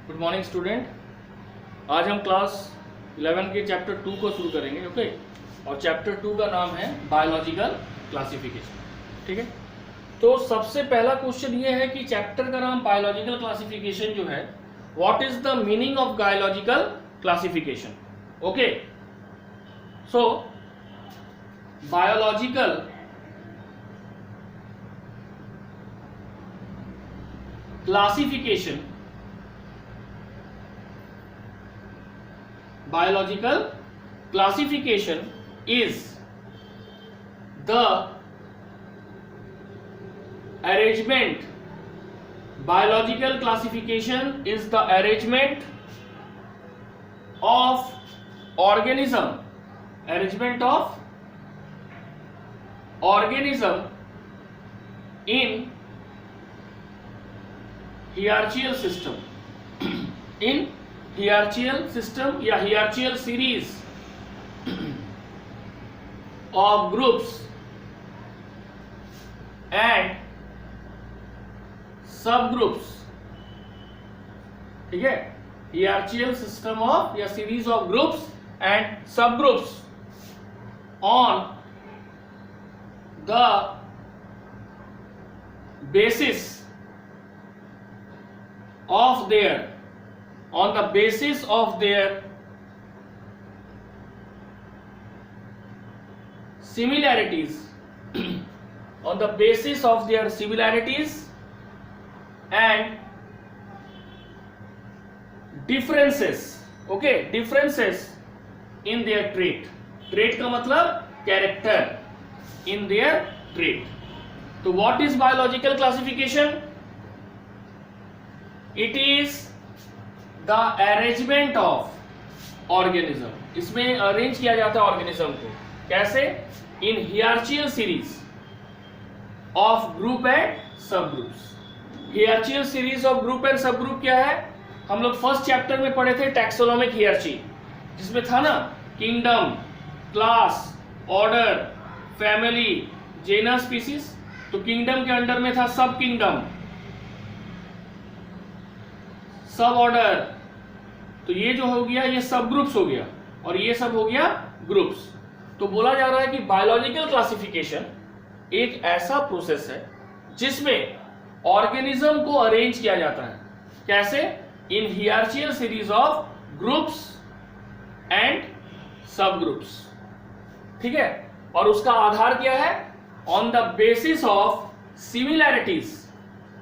Good morning student. आज हम class 11 के चैप्टर 2 को शुरू करेंगे। ओके, और चैप्टर 2 का नाम है बायोलॉजिकल क्लासिफिकेशन। ठीक है, तो सबसे पहला क्वेश्चन ये है कि चैप्टर का नाम बायोलॉजिकल क्लासिफिकेशन जो है, what is the meaning of biological classification. Okay, so biological classification is the arrangement. Biological classification is the arrangement of organism in hierarchical system या hierarchical series of groups and subgroups। ठीक है, hierarchical system of या series of groups and subgroups on the basis of their similarities and differences। Okay, differences in their trait का मतलब character, in their trait। तो what is biological classification? It is the arrangement of organism। इसमें arrange किया जाता है organism को कैसे? इन hierarchical series of group and subgroups। hierarchical series of group and subgroup क्या है? हम लोग फर्स्ट चैप्टर में पढ़े थे टैक्सोनॉमिक हियरार्ची, जिसमें था ना kingdom, class, order, family, genus, species. तो किंगडम के अंडर में था सब किंगडम, सब ऑर्डर। तो ये जो हो गया ये सब ग्रुप्स हो गया, और ये सब हो गया ग्रुप्स। तो बोला जा रहा है कि बायोलॉजिकल क्लासिफिकेशन एक ऐसा प्रोसेस है जिसमें ऑर्गेनिज्म को अरेंज किया जाता है। कैसे? इन हियरार्चिकल सीरीज ऑफ ग्रुप्स एंड सब ग्रुप्स। ठीक है, और उसका आधार क्या है? On the basis of similarities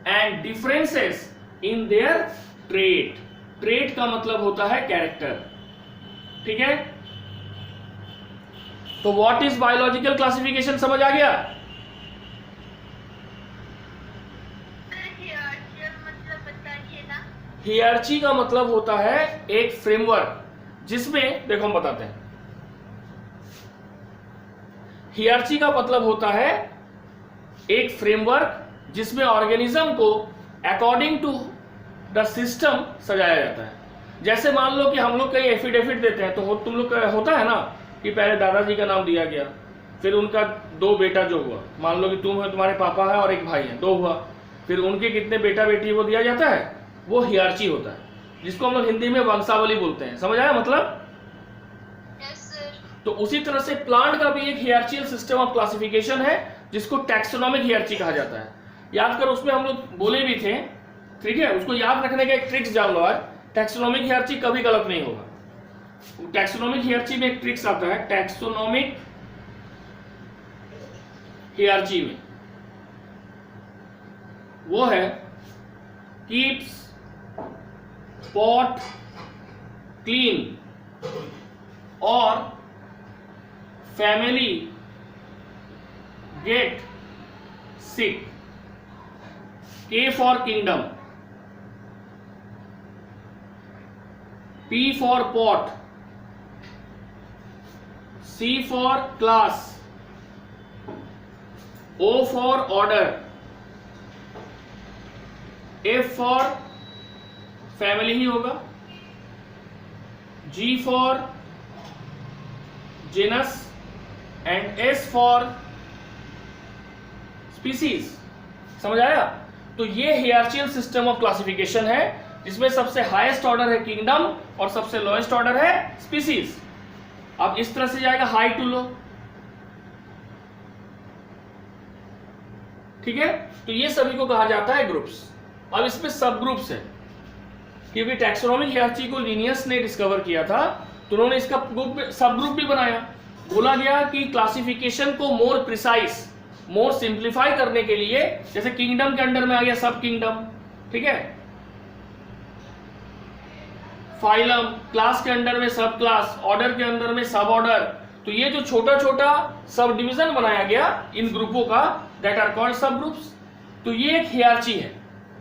and differences in there trait का मतलब होता है कैरेक्टर। ठीक है, तो व्हाट इज बायोलॉजिकल क्लासिफिकेशन समझ आ गया? हियरार्ची का मतलब होता है एक फ्रेमवर्क, जिसमें देखो हम बताते हैं। हियरार्ची का मतलब होता है एक फ्रेमवर्क जिसमें ऑर्गेनिज्म को अकॉर्डिंग टू द सिस्टम सजाया जाता है। जैसे मान लो कि हम लोग कहीं एफिडेविट देते हैं, तो तुम लोग का होता है ना कि पहले दादाजी का नाम दिया गया, फिर उनका 2 बेटा जो हुआ, मान लो कि तुम है, तुम्हारे पापा है और एक भाई है, 2 हुआ, फिर उनके कितने बेटा बेटी वो दिया जाता है, वो हियरार्ची होता है, जिसको हम लोग हिंदी में वंशावली बोलते हैं। समझ आया मतलब? तो उसी तरह से प्लांट का भी एक हियरार्चिकल सिस्टम ऑफ क्लासिफिकेशन है, जिसको टैक्सोनॉमिक हियरार्ची कहा जाता है। याद करो, उसमें हम लोग बोले भी थे। ठीक है, उसको याद रखने का एक ट्रिक्स जान लो आज। टैक्सोनॉमिक हियरार्ची कभी गलत नहीं होगा। टैक्सोनॉमिक हियरार्ची में एक ट्रिक्स आता है। टैक्सोनॉमिक हियरार्ची में वो है कीप्स पॉट क्लीन और family get sick. K for kingdom, P for pot, C for class, O for order, F for family ही होगा, G for genus and S for species. समझ आया? तो ये हियरार्चिकल सिस्टम ऑफ क्लासिफिकेशन है जिसमें सबसे highest order है किंगडम और सबसे लोएस्ट ऑर्डर है स्पीसीज। अब इस तरह से जाएगा हाई टू लो, ठीक है। तो ये सभी को कहा जाता है ग्रुप्स। अब इसमें सब ग्रुप्स है, क्योंकि टैक्सोनॉमिक हियरार्ची को लिनियस ने डिस्कवर किया था, तो उन्होंने इसका सब ग्रुप भी बनाया। बोला गया कि क्लासिफिकेशन को मोर प्रिसाइज, मोर सिंप्लीफाई करने के लिए, जैसे किंगडम के अंडर में आ गया सब किंगडम, ठीक है, फाइलम, क्लास के अंडर में सब क्लास, ऑर्डर के अंदर में सब ऑर्डर। तो ये जो छोटा छोटा सब डिवीजन बनाया गया इन ग्रुपों का, दैट आर कॉल्ड सब ग्रुप्स। तो ये एक हियरार्ची है,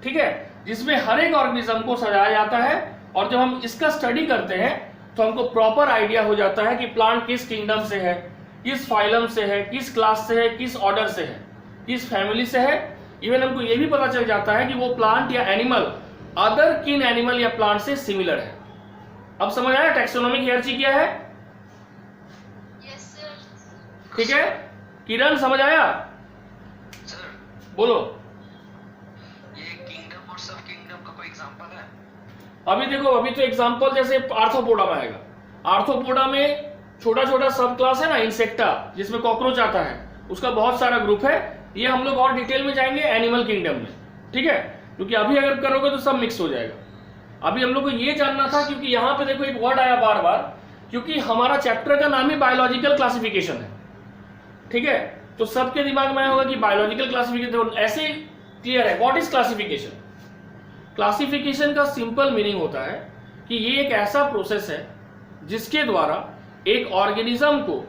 ठीक है, जिसमें हर एक ऑर्गेनिज्म को सजाया जाता है। और जब हम इसका स्टडी करते हैं तो हमको प्रॉपर आइडिया हो जाता है कि प्लांट किस किंगडम से है, किस फाइलम से है, किस क्लास से है, किस ऑर्डर से है, किस फैमिली से है। इवन हमको ये भी पता चल जाता है कि वो प्लांट या एनिमल अदर किन एनिमल या प्लांट से सिमिलर है। अब समझ आया टैक्सोनॉमिक हियरार्ची क्या है? Yes sir. ठीक है, किरण समझ आया? सर, बोलो। ये किंगडम और सब किंगडम का कोई एग्जांपल है? अभी देखो, अभी तो एग्जांपल जैसे आर्थ्रोपोडा में आएगा। आर्थ्रोपोडा में छोटा छोटा सब क्लास है ना, इंसेक्टा, जिसमें कॉकरोच आता है, उसका बहुत सारा ग्रुप है। ये हम लोग और डिटेल में जाएंगे एनिमल किंगडम में, ठीक है, क्योंकि अभी अगर करोगे तो सब मिक्स हो जाएगा। अभी हम लोग को ये जानना था, क्योंकि यहाँ पे देखो एक वर्ड आया बार बार, क्योंकि हमारा चैप्टर का नाम ही बायोलॉजिकल क्लासिफिकेशन है, ठीक है। तो सबके दिमाग में होगा कि बायोलॉजिकल क्लासिफिकेशन ऐसे क्लियर है। What is classification? क्लासिफिकेशन का सिंपल मीनिंग होता है कि ये एक ऐसा प्रोसेस है जिसके द्वारा एक ऑर्गेनिज्म को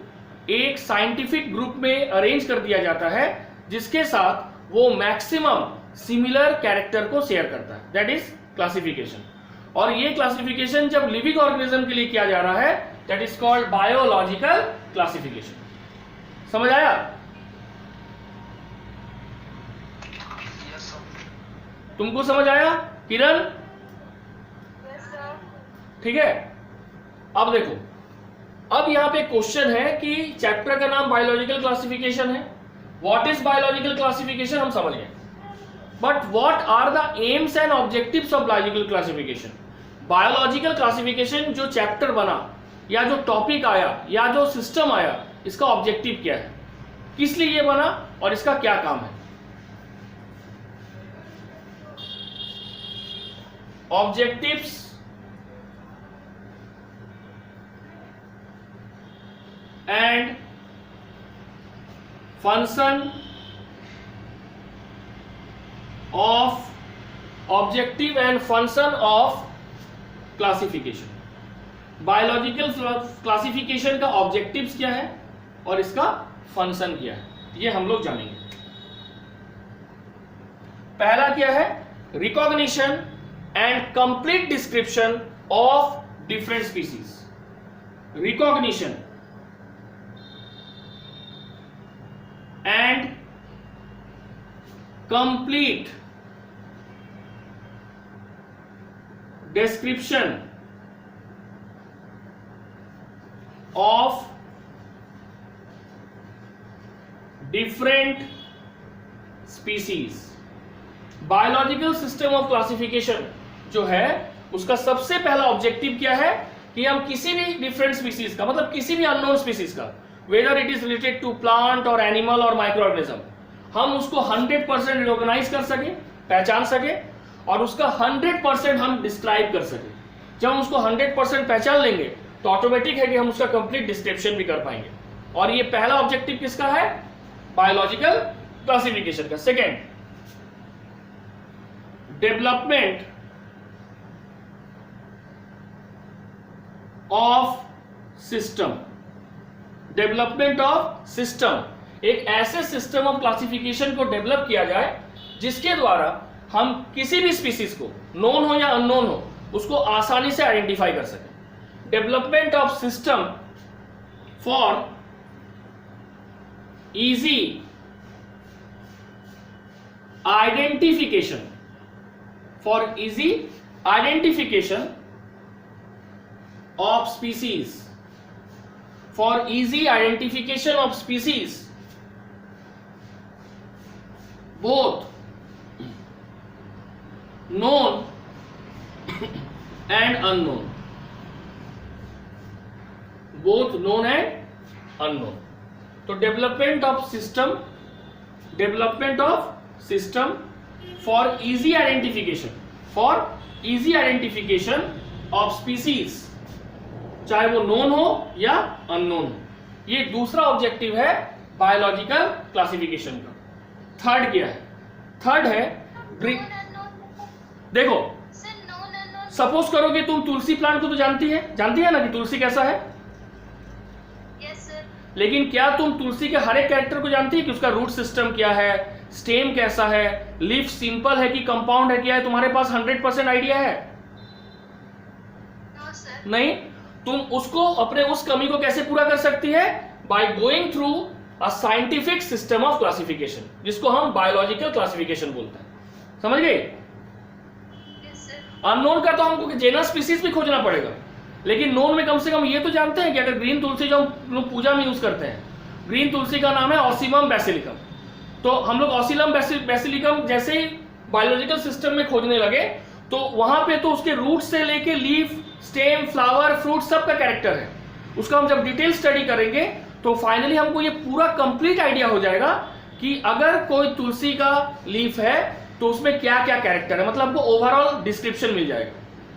एक साइंटिफिक ग्रुप में अरेंज कर दिया जाता है, जिसके साथ वो मैक्सिमम सिमिलर कैरेक्टर को शेयर करता है, दैट इज क्लासिफिकेशन। और ये क्लासिफिकेशन जब लिविंग ऑर्गेनिज्म के लिए किया जा रहा है, that is called biological classification. समझ आया? Yes sir. तुमको समझ आया किरण? Yes sir. ठीक है। अब देखो, अब यहां पे क्वेश्चन है कि चैप्टर का नाम बायोलॉजिकल क्लासिफिकेशन है। व्हाट इज बायोलॉजिकल क्लासिफिकेशन हम समझ गए, but what are the aims and objectives of biological classification? Biological classification जो चैप्टर बना, या जो टॉपिक आया, या जो सिस्टम आया, इसका ऑब्जेक्टिव क्या है, किस लिए ये बना और इसका क्या काम है? Objectives and function of, objective and function of classification. Biological classification का ऑब्जेक्टिव्स क्या है और इसका फंक्शन क्या है, ये हम लोग जानेंगे। पहला क्या है? Recognition and complete description of different species. Recognition and complete description of different species। Biological system of classification जो है, उसका सबसे पहला ऑब्जेक्टिव क्या है कि हम किसी भी डिफरेंट स्पीसीज का, मतलब किसी भी अननोन स्पीसीज का, whether it is related to plant और एनिमल और माइक्रो ऑर्गेनिज्म, हम उसको 100% रिकॉग्नाइज कर सके, पहचान सके, और उसका 100% हम डिस्क्राइब कर सके। जब हम उसको 100% पहचान लेंगे तो ऑटोमेटिक है कि हम उसका कंप्लीट डिस्क्रिप्शन भी कर पाएंगे। और ये पहला ऑब्जेक्टिव किसका है? बायोलॉजिकल क्लासिफिकेशन का। Second, development of system. Development of system, एक ऐसे सिस्टम ऑफ क्लासिफिकेशन को डेवलप किया जाए जिसके द्वारा हम किसी भी स्पीसीज को, नोन हो या अननोन हो, उसको आसानी से आइडेंटिफाई कर सकें। Development of system for easy identification, for easy identification of species, for easy identification of species both known and unknown, both known and unknown. तो development of system for easy identification of species, चाहे वो known हो या unknown हो। ये दूसरा objective है biological classification का। थर्ड क्या है? थर्ड है देखो, सपोज करो कि तुम तुलसी प्लांट को तो जानती है ना कि तुलसी कैसा है। Yes sir. लेकिन क्या तुम तुलसी के हर एक कैरेक्टर को जानती है कि उसका रूट सिस्टम क्या है, स्टेम कैसा है, लीफ सिंपल है कि कंपाउंड है, क्या है? तुम्हारे पास 100% आइडिया है? No sir. नहीं। तुम उसको अपने उस कमी को कैसे पूरा कर सकती है? By going through a scientific system of classification, जिसको हम बायोलॉजिकल क्लासिफिकेशन बोलते हैं। समझ गए? Yes sir. अननोन का तो हमको जेनस स्पीसीज भी खोजना पड़ेगा, लेकिन नोन में कम से कम ये तो जानते हैं कि अगर ग्रीन तुलसी जो हम लोग पूजा में यूज करते हैं, ग्रीन तुलसी का नाम है ऑसिमम बैसिलिकम। तो हम लोग ऑसिलम बैसिलिकम जैसे ही बायोलॉजिकल सिस्टम में खोजने लगे तो वहां पे तो उसके रूट से लेके लीफ, स्टेम, फ्लावर, फ्रूट सब का कैरेक्टर है। उसका हम जब डिटेल स्टडी करेंगे तो फाइनली हमको ये पूरा कंप्लीट आइडिया हो जाएगा कि अगर कोई तुलसी का लीफ है तो उसमें क्या क्या कैरेक्टर है, मतलब हमको ओवरऑल डिस्क्रिप्शन मिल जाएगा।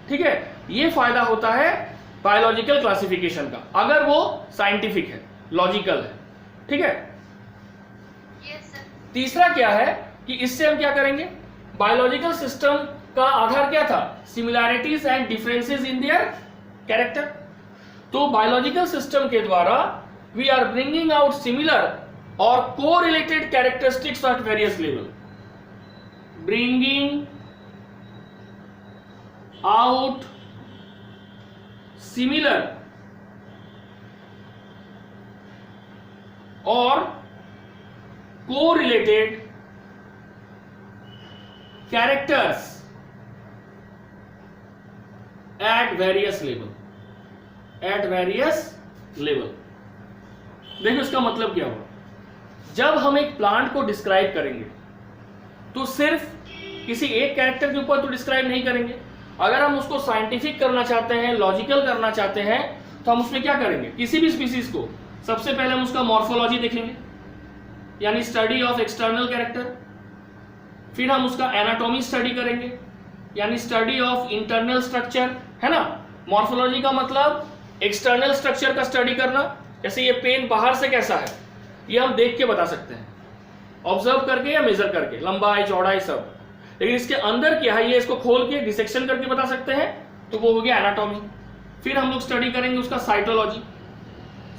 ठीक है, ये फायदा होता है बायोलॉजिकल क्लासिफिकेशन का, अगर वो साइंटिफिक है, लॉजिकल है। ठीक है। Yes sir. तीसरा क्या है कि इससे हम क्या करेंगे? बायोलॉजिकल सिस्टम का आधार क्या था? Similarities and differences in their character. तो बायोलॉजिकल सिस्टम के द्वारा we are bringing out similar और correlated characteristics at various level. Bringing out similar और correlated characters at various level. देखो इसका मतलब क्या हुआ? जब हम एक प्लांट को डिस्क्राइब करेंगे तो सिर्फ किसी एक कैरेक्टर के ऊपर तो डिस्क्राइब नहीं करेंगे। अगर हम उसको साइंटिफिक करना चाहते हैं, लॉजिकल करना चाहते हैं, तो हम उसमें क्या करेंगे? किसी भी स्पीसीज को सबसे पहले हम उसका मॉर्फोलॉजी देखेंगे, यानी स्टडी ऑफ एक्सटर्नल कैरेक्टर। फिर हम उसका एनाटॉमी स्टडी करेंगे, यानी स्टडी ऑफ इंटरनल स्ट्रक्चर, है ना। मॉर्फोलॉजी का मतलब एक्सटर्नल स्ट्रक्चर का स्टडी करना, जैसे ये पेन बाहर से कैसा है ये हम देख के बता सकते हैं, ऑब्जर्व करके या मेजर करके, लंबाई, चौड़ाई सब। लेकिन इसके अंदर क्या है ये इसको खोल के डिसेक्शन करके बता सकते हैं, तो वो हो गया एनाटॉमी। फिर हम लोग स्टडी करेंगे उसका साइटोलॉजी।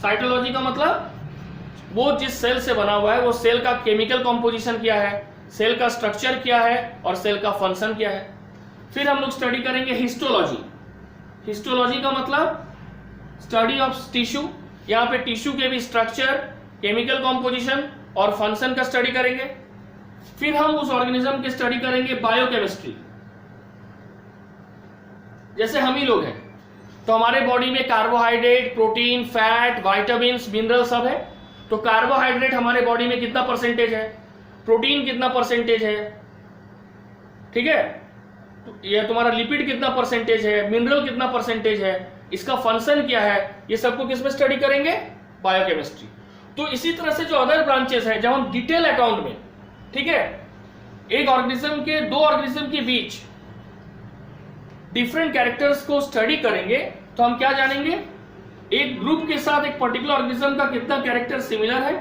साइटोलॉजी का मतलब वो जिस सेल से बना हुआ है वो सेल का केमिकल कॉम्पोजिशन क्या है, सेल का स्ट्रक्चर क्या है और सेल का फंक्शन क्या है। फिर हम लोग स्टडी करेंगे हिस्टोलॉजी। हिस्टोलॉजी का मतलब स्टडी ऑफ टिश्यू, यहाँ पे टिश्यू के भी स्ट्रक्चर, केमिकल कॉम्पोजिशन और फंक्शन का स्टडी करेंगे। फिर हम उस ऑर्गेनिज्म की स्टडी करेंगे बायोकेमिस्ट्री। जैसे हम ही लोग हैं तो हमारे बॉडी में carbohydrate, protein, fat, vitamins, mineral सब है। तो कार्बोहाइड्रेट हमारे बॉडी में कितना परसेंटेज है, प्रोटीन कितना परसेंटेज है, ठीक है, तो ये तुम्हारा लिपिड कितना परसेंटेज है, मिनरल कितना परसेंटेज है, इसका फंक्शन क्या है, ये सबको किसमें स्टडी करेंगे? बायोकेमिस्ट्री। तो इसी तरह से जो अदर ब्रांचेस है, जब हम डिटेल अकाउंट में, ठीक है, एक ऑर्गेनिज्म के दो ऑर्गेनिज्म के बीच डिफरेंट कैरेक्टर्स को स्टडी करेंगे तो हम क्या जानेंगे? एक ग्रुप के साथ एक पर्टिकुलर ऑर्गेनिज्म का कितना कैरेक्टर सिमिलर है,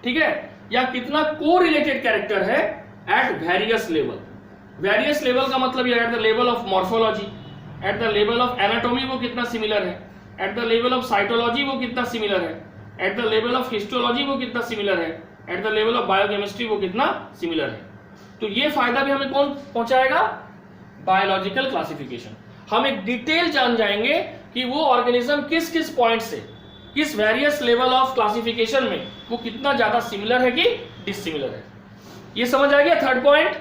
ठीक है, या कितना कोरिलेटेड कैरेक्टर है eight various level. Various level का मतलब at the level of morphology, at the level of anatomy वो कितना सिमिलर है, at the level of cytology वो कितना सिमिलर है, at the level of histology वो कितना सिमिलर है, at the level of biochemistry वो कितना सिमिलर है। तो ये फायदा भी हमें कौन पहुंचाएगा? Biological classification. हम एक डिटेल जान जाएंगे कि वो ऑर्गेनिज्म किस किस पॉइंट से, किस वेरियस लेवल ऑफ क्लासिफिकेशन में वो कितना ज्यादा सिमिलर है कि डिसिमिलर है। ये समझ आ गया थर्ड पॉइंट?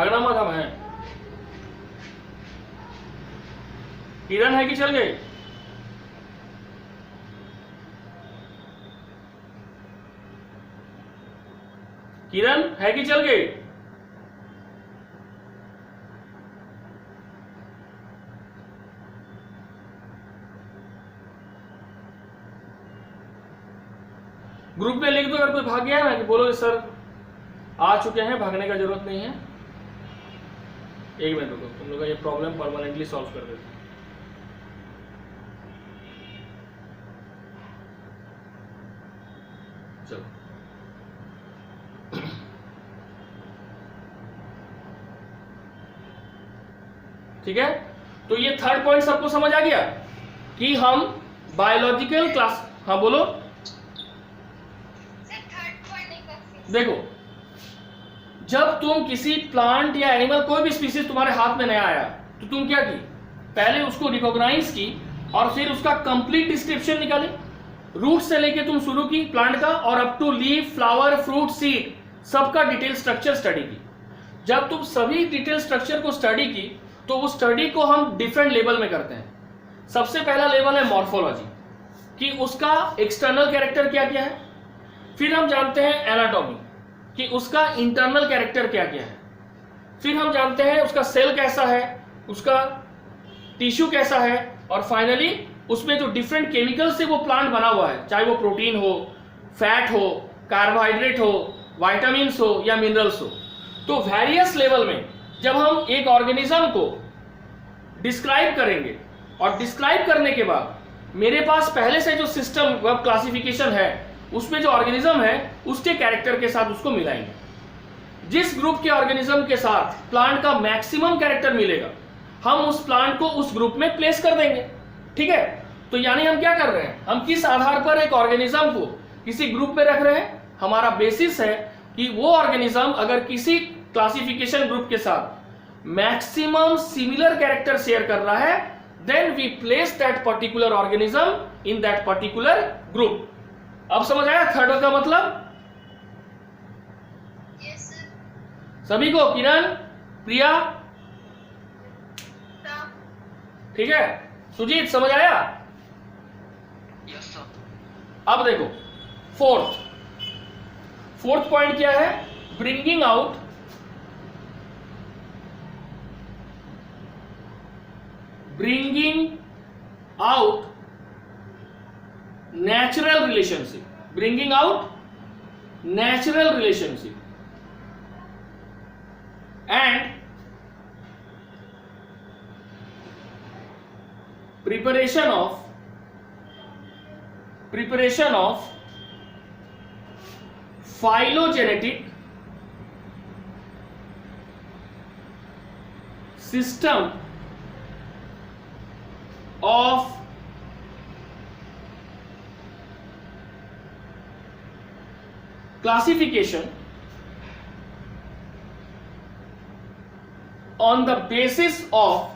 भागना मत, हम हैं। किरण है कि चल गए? किरण है कि चल गए? ग्रुप में लिख दो अगर कोई भाग गया ना, कि बोलो सर आ चुके हैं, भागने का जरूरत नहीं है। एक मिनट रुको, तुम लोग का ये प्रॉब्लम परमानेंटली सॉल्व कर देते हैं। चलो ठीक है, तो ये थर्ड पॉइंट सबको समझ आ गया कि हम बायोलॉजिकल क्लास, हाँ बोलो। सर थर्ड पॉइंट नहीं कर। देखो, जब तुम किसी प्लांट या एनिमल, कोई भी स्पीसीज तुम्हारे हाथ में नया आया, तो तुम क्या की? पहले उसको रिकॉग्नाइज की और फिर उसका कंप्लीट डिस्क्रिप्शन निकाली। रूट से लेके तुम शुरू की प्लांट का, और up to leaf, flower, fruit, seed, सबका डिटेल स्ट्रक्चर स्टडी की। जब तुम सभी डिटेल स्ट्रक्चर को स्टडी की, तो उस स्टडी को हम डिफरेंट लेवल में करते हैं। सबसे पहला लेवल है मॉर्फोलॉजी, कि उसका एक्सटर्नल कैरेक्टर क्या क्या है। फिर हम जानते हैं एनाटॉमी, कि उसका इंटरनल कैरेक्टर क्या क्या है। फिर हम जानते हैं उसका सेल कैसा है, उसका टिश्यू कैसा है, और फाइनली उसमें जो डिफरेंट केमिकल से वो प्लांट बना हुआ है, चाहे वो प्रोटीन हो, फैट हो, कार्बोहाइड्रेट हो, विटामिन्स हो या मिनरल्स हो। तो वेरियस लेवल में जब हम एक ऑर्गेनिज्म को डिस्क्राइब करेंगे, और डिस्क्राइब करने के बाद मेरे पास पहले से जो सिस्टम वेब क्लासिफिकेशन है, उसमें जो ऑर्गेनिज्म है उसके कैरेक्टर के साथ उसको मिलाएंगे। जिस ग्रुप के ऑर्गेनिज्म के साथ प्लांट का मैक्सिमम कैरेक्टर मिलेगा, हम उस प्लांट को उस ग्रुप में प्लेस कर देंगे। ठीक है, तो यानी हम क्या कर रहे हैं, हम किस आधार पर एक ऑर्गेनिज्म को किसी ग्रुप में रख रहे हैं। हमारा बेसिस है कि वो ऑर्गेनिज्म अगर किसी क्लासिफिकेशन ग्रुप के साथ मैक्सिमम सिमिलर कैरेक्टर शेयर कर रहा है, then we place that particular organism in that particular group. अब समझ आया थर्ड का मतलब? Yes sir. सभी को? किरण, प्रिया, ठीक है, सुजीत समझ आया? Yes sir. अब देखो फोर्थ पॉइंट क्या है? Bringing out natural relationship, bringing out natural relationship and preparation of phylogenetic system of classification on the basis of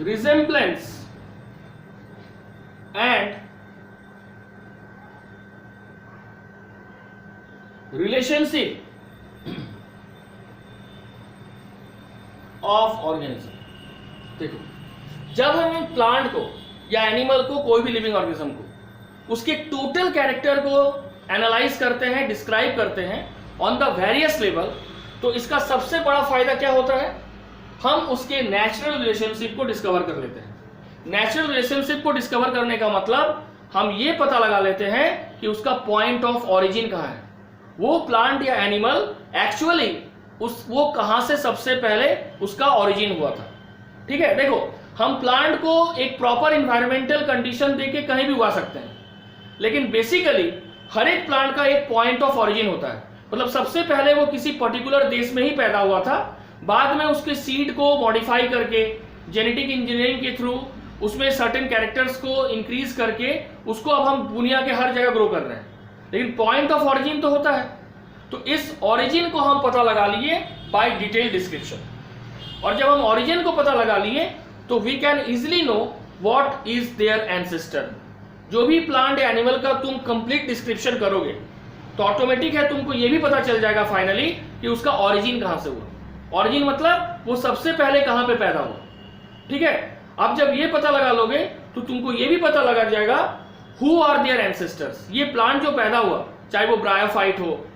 resemblance and relationship of organism. देखो, जब हम प्लांट को या एनिमल को, कोई भी लिविंग ऑर्गेनिज्म को, उसके टोटल कैरेक्टर को एनालाइज करते हैं, डिस्क्राइब करते हैं ऑन द वेरियस लेवल, तो इसका सबसे बड़ा फायदा क्या होता है? हम उसके नेचुरल रिलेशनशिप को डिस्कवर कर लेते हैं। नेचुरल रिलेशनशिप को डिस्कवर करने का मतलब हम ये पता लगा लेते हैं कि उसका पॉइंट ऑफ ऑरिजिन कहाँ है, वो प्लांट या एनिमल एक्चुअली वो कहां से सबसे पहले उसका ओरिजिन हुआ था। ठीक है, देखो, हम प्लांट को एक प्रॉपर इन्वायरमेंटल कंडीशन देके कहीं भी उगा सकते हैं, लेकिन बेसिकली हर एक प्लांट का एक पॉइंट ऑफ ओरिजिन होता है। मतलब सबसे पहले वो किसी पर्टिकुलर देश में ही पैदा हुआ था, बाद में उसके सीड को मॉडिफाई करके जेनेटिक इंजीनियरिंग के थ्रू उसमें सर्टेन कैरेक्टर्स को इंक्रीज करके उसको अब हम दुनिया के हर जगह ग्रो कर रहे हैं, लेकिन पॉइंट ऑफ ओरिजिन तो होता है। तो इस ओरिजिन को हम पता लगा लिए बाय डिटेल डिस्क्रिप्शन, और जब हम ओरिजिन को पता लगा लिए तो we can easily know what is their ancestor. जो भी प्लांट या एनिमल का तुम कंप्लीट डिस्क्रिप्शन करोगे, तो ऑटोमेटिक है तुमको ये भी पता चल जाएगा फाइनली कि उसका ऑरिजिन कहां से हुआ। ऑरिजिन मतलब वो सबसे पहले कहां पे पैदा हुआ। ठीक है, अब जब ये पता लगा लोगे तो तुमको ये भी पता लगा जाएगा हु आर देयर एंसेस्टर्स। ये प्लांट जो पैदा हुआ, चाहे वो ब्रायोफाइट हो,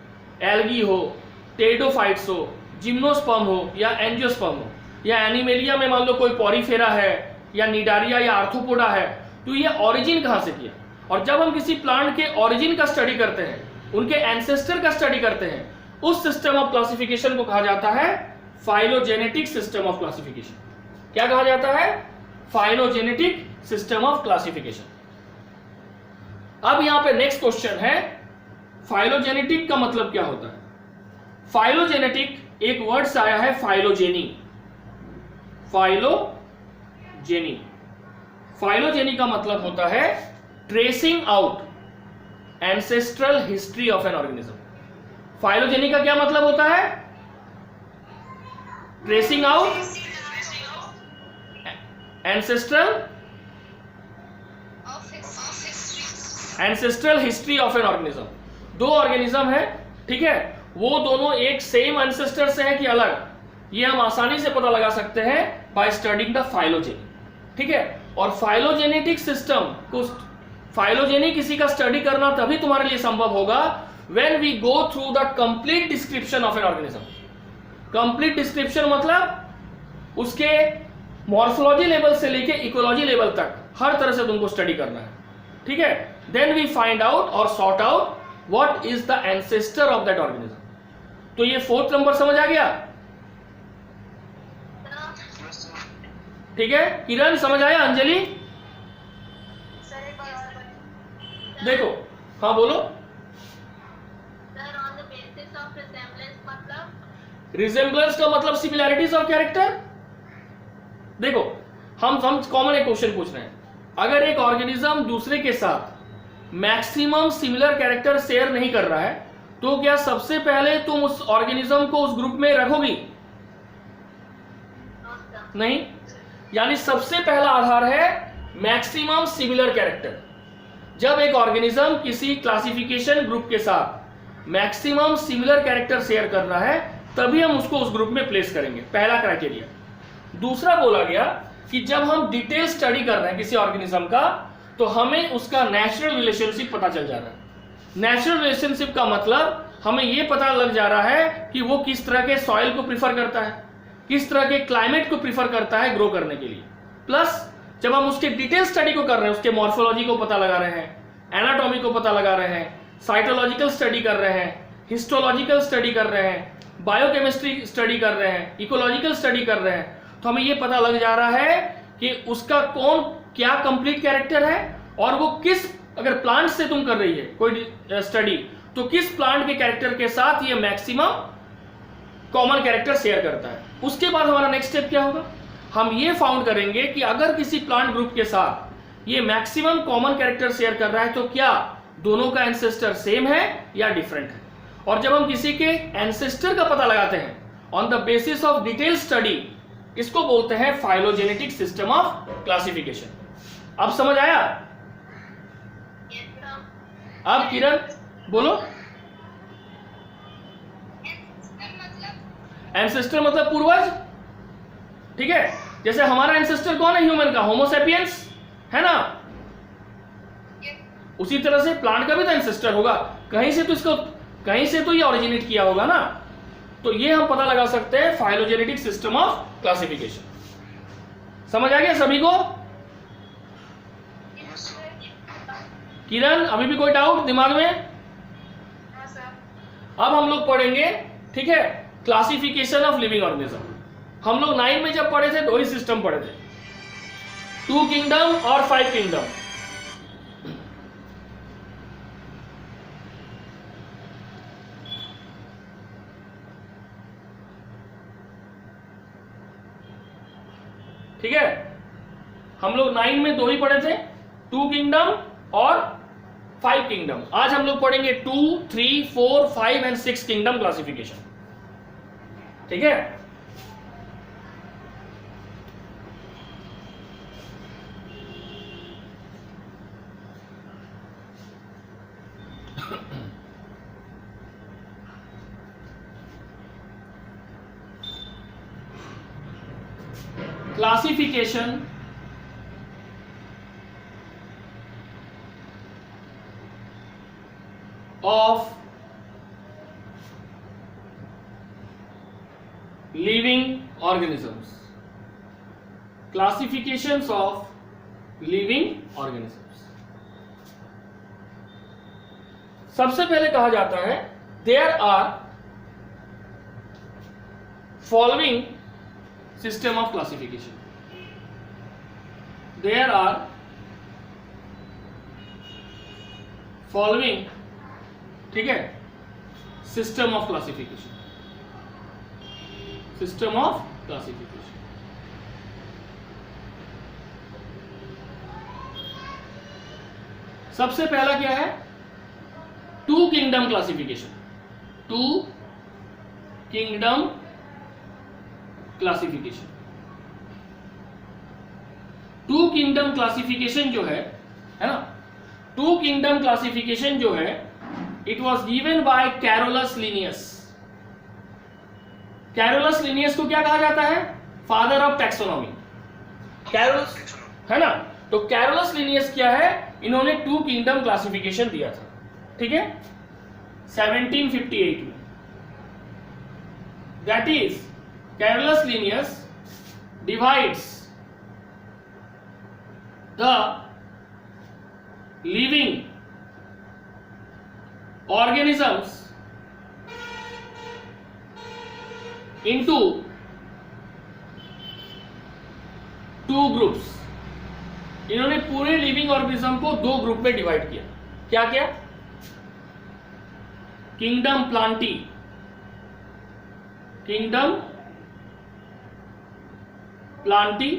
एल्गी हो, टेरिडोफाइट्स हो, जिम्नोस्पर्म हो या एंजियोस्पर्म हो, या एनिमेलिया में मान लो कोई पॉरीफेरा है या निडारिया या आर्थ्रोपोडा है, तो ये ऑरिजिन कहां से किया। और जब हम किसी प्लांट के ऑरिजिन का स्टडी करते हैं, उनके एंसेस्टर का स्टडी करते हैं, उस सिस्टम ऑफ क्लासिफिकेशन को कहा जाता है फाइलोजेनेटिक सिस्टम ऑफ क्लासिफिकेशन। क्या कहा जाता है? Phylogenetic system of classification. अब यहां पे नेक्स्ट क्वेश्चन है, फाइलोजेनेटिक का मतलब क्या होता है? फाइलोजेनेटिक एक वर्ड से आया है फाइलोजेनी। फाइलोजेनी, फाइलोजेनी का मतलब होता है tracing out ancestral history of an organism. Phylogeny का क्या मतलब होता है? Tracing out ancestral history of an organism. दो ऑर्गेनिज्म है, ठीक है, वो दोनों एक सेम एंसेस्टर से है कि अलग, ये हम आसानी से पता लगा सकते हैं बाय स्टडिंग द फाइलोजेनी। ठीक है, और फाइलोजेनेटिक सिस्टम को, फाइलोजेनी किसी का स्टडी करना तभी तुम्हारे लिए संभव होगा when we go through the complete description of an organism. Complete description मतलब उसके मॉर्फोलॉजी लेवल से लेके इकोलॉजी लेवल तक हर तरह से तुमको स्टडी करना है। ठीक है, देन वी फाइंड आउट और sort out what is the ancestor of that organism. तो ये 4th नंबर समझ आ गया? ठीक है, किरण समझ आया? अंजलि देखो, हाँ बोलो। रिजेम्बलेंस का मतलब सिमिलैरिटीज ऑफ कैरेक्टर। देखो, हम कॉमन एक क्वेश्चन पूछ रहे हैं, अगर एक ऑर्गेनिज्म दूसरे के साथ मैक्सिमम सिमिलर कैरेक्टर शेयर नहीं कर रहा है, तो क्या सबसे पहले तुम उस ऑर्गेनिज्म को उस ग्रुप में रखोगी? नहीं, यानी सबसे पहला आधार है मैक्सिमम सिमिलर कैरेक्टर। जब एक ऑर्गेनिज्म किसी क्लासिफिकेशन ग्रुप के साथ मैक्सिमम सिमिलर कैरेक्टर शेयर कर रहा है, तभी हम उसको उस ग्रुप में प्लेस करेंगे, पहला क्राइटेरिया। दूसरा बोला गया कि जब हम डिटेल स्टडी कर रहे हैं किसी ऑर्गेनिज्म का, तो हमें उसका नेचुरल रिलेशनशिप पता चल जा रहा है। नेचुरल रिलेशनशिप का मतलब हमें यह पता लग जा रहा है कि वो किस तरह के सॉइल को प्रीफर करता है, किस तरह के क्लाइमेट को प्रीफर करता है ग्रो करने के लिए। प्लस जब हम उसके डिटेल स्टडी को कर रहे हैं, उसके मॉर्फोलॉजी को पता लगा रहे हैं, एनाटॉमी को पता लगा रहे हैं, साइटोलॉजिकल स्टडी कर रहे हैं, हिस्टोलॉजिकल स्टडी कर रहे हैं, बायोकेमिस्ट्री स्टडी कर रहे हैं, इकोलॉजिकल स्टडी कर रहे हैं, तो हमें यह पता लग जा रहा है कि उसका कौन क्या कंप्लीट कैरेक्टर है, और वो किस, अगर प्लांट से तुम कर रही है कोई स्टडी, तो किस प्लांट के कैरेक्टर के साथ ये मैक्सिमम कॉमन कैरेक्टर शेयर करता है। उसके बाद हमारा नेक्स्ट स्टेप क्या होगा? हम ये फाउंड करेंगे कि अगर किसी प्लांट ग्रुप के साथ ये मैक्सिमम कॉमन कैरेक्टर शेयर कर रहा है, तो क्या दोनों का एंसेस्टर सेम है या डिफरेंट है। और जब हम किसी के एंसेस्टर का पता लगाते हैं on the basis of detail study, इसको बोलते हैं फाइलोजेनेटिक सिस्टम ऑफ क्लासिफिकेशन। अब समझ आया? अब किरण बोलो। एंसेस्टर मतलब पूर्वज, ठीक है, जैसे हमारा एंसेस्टर कौन है ह्यूमन का? होमो सेपियंस है ना। उसी तरह से प्लांट का भी तो एंसेस्टर होगा, कहीं से तो इसको, कहीं से तो ये ओरिजिनेट किया होगा ना। तो ये हम पता लगा सकते हैं फाइलोजेनेटिक सिस्टम ऑफ क्लासिफिकेशन। समझ आ गया सभी को? किरण अभी भी कोई डाउट दिमाग में? अब हम लोग पढ़ेंगे, ठीक है, क्लासिफिकेशन ऑफ लिविंग ऑर्गेनिज्म। हम लोग 9 में जब पढ़े थे 2 ही सिस्टम पढ़े थे, 2 किंगडम और 5 किंगडम। ठीक है, हम लोग 9 में 2 ही पढ़े थे, 2 किंगडम और 5 किंगडम। आज हम लोग पढ़ेंगे 2, 3, 4, 5 एंड 6 किंगडम क्लासिफिकेशन। ठीक है, classification of living organisms, classifications of living organisms. सबसे पहले कहा जाता है there are following system of classification, there are following, ठीक है, system of classification, system of classification. सबसे पहला क्या है? Two kingdom classification, two kingdom classification. Two kingdom classification जो है ना, टू किंगडम क्लासिफिकेशन जो है, it was given by Carolus Linnaeus. Carolus Linnaeus को क्या कहा जाता है? Father of taxonomy. कैरोलस है ना, तो कैरोलस लिनियस क्या है? इन्होंने टू किंगडम क्लासिफिकेशन दिया था, ठीक है, 1758 में। That is Carolus Linnaeus divides the living organisms into two groups। इन्होंने पूरे लिविंग ऑर्गेनिज्म को दो ग्रुप में डिवाइड किया। क्या क्या? किंगडम प्लांटी, किंगडम प्लांटी,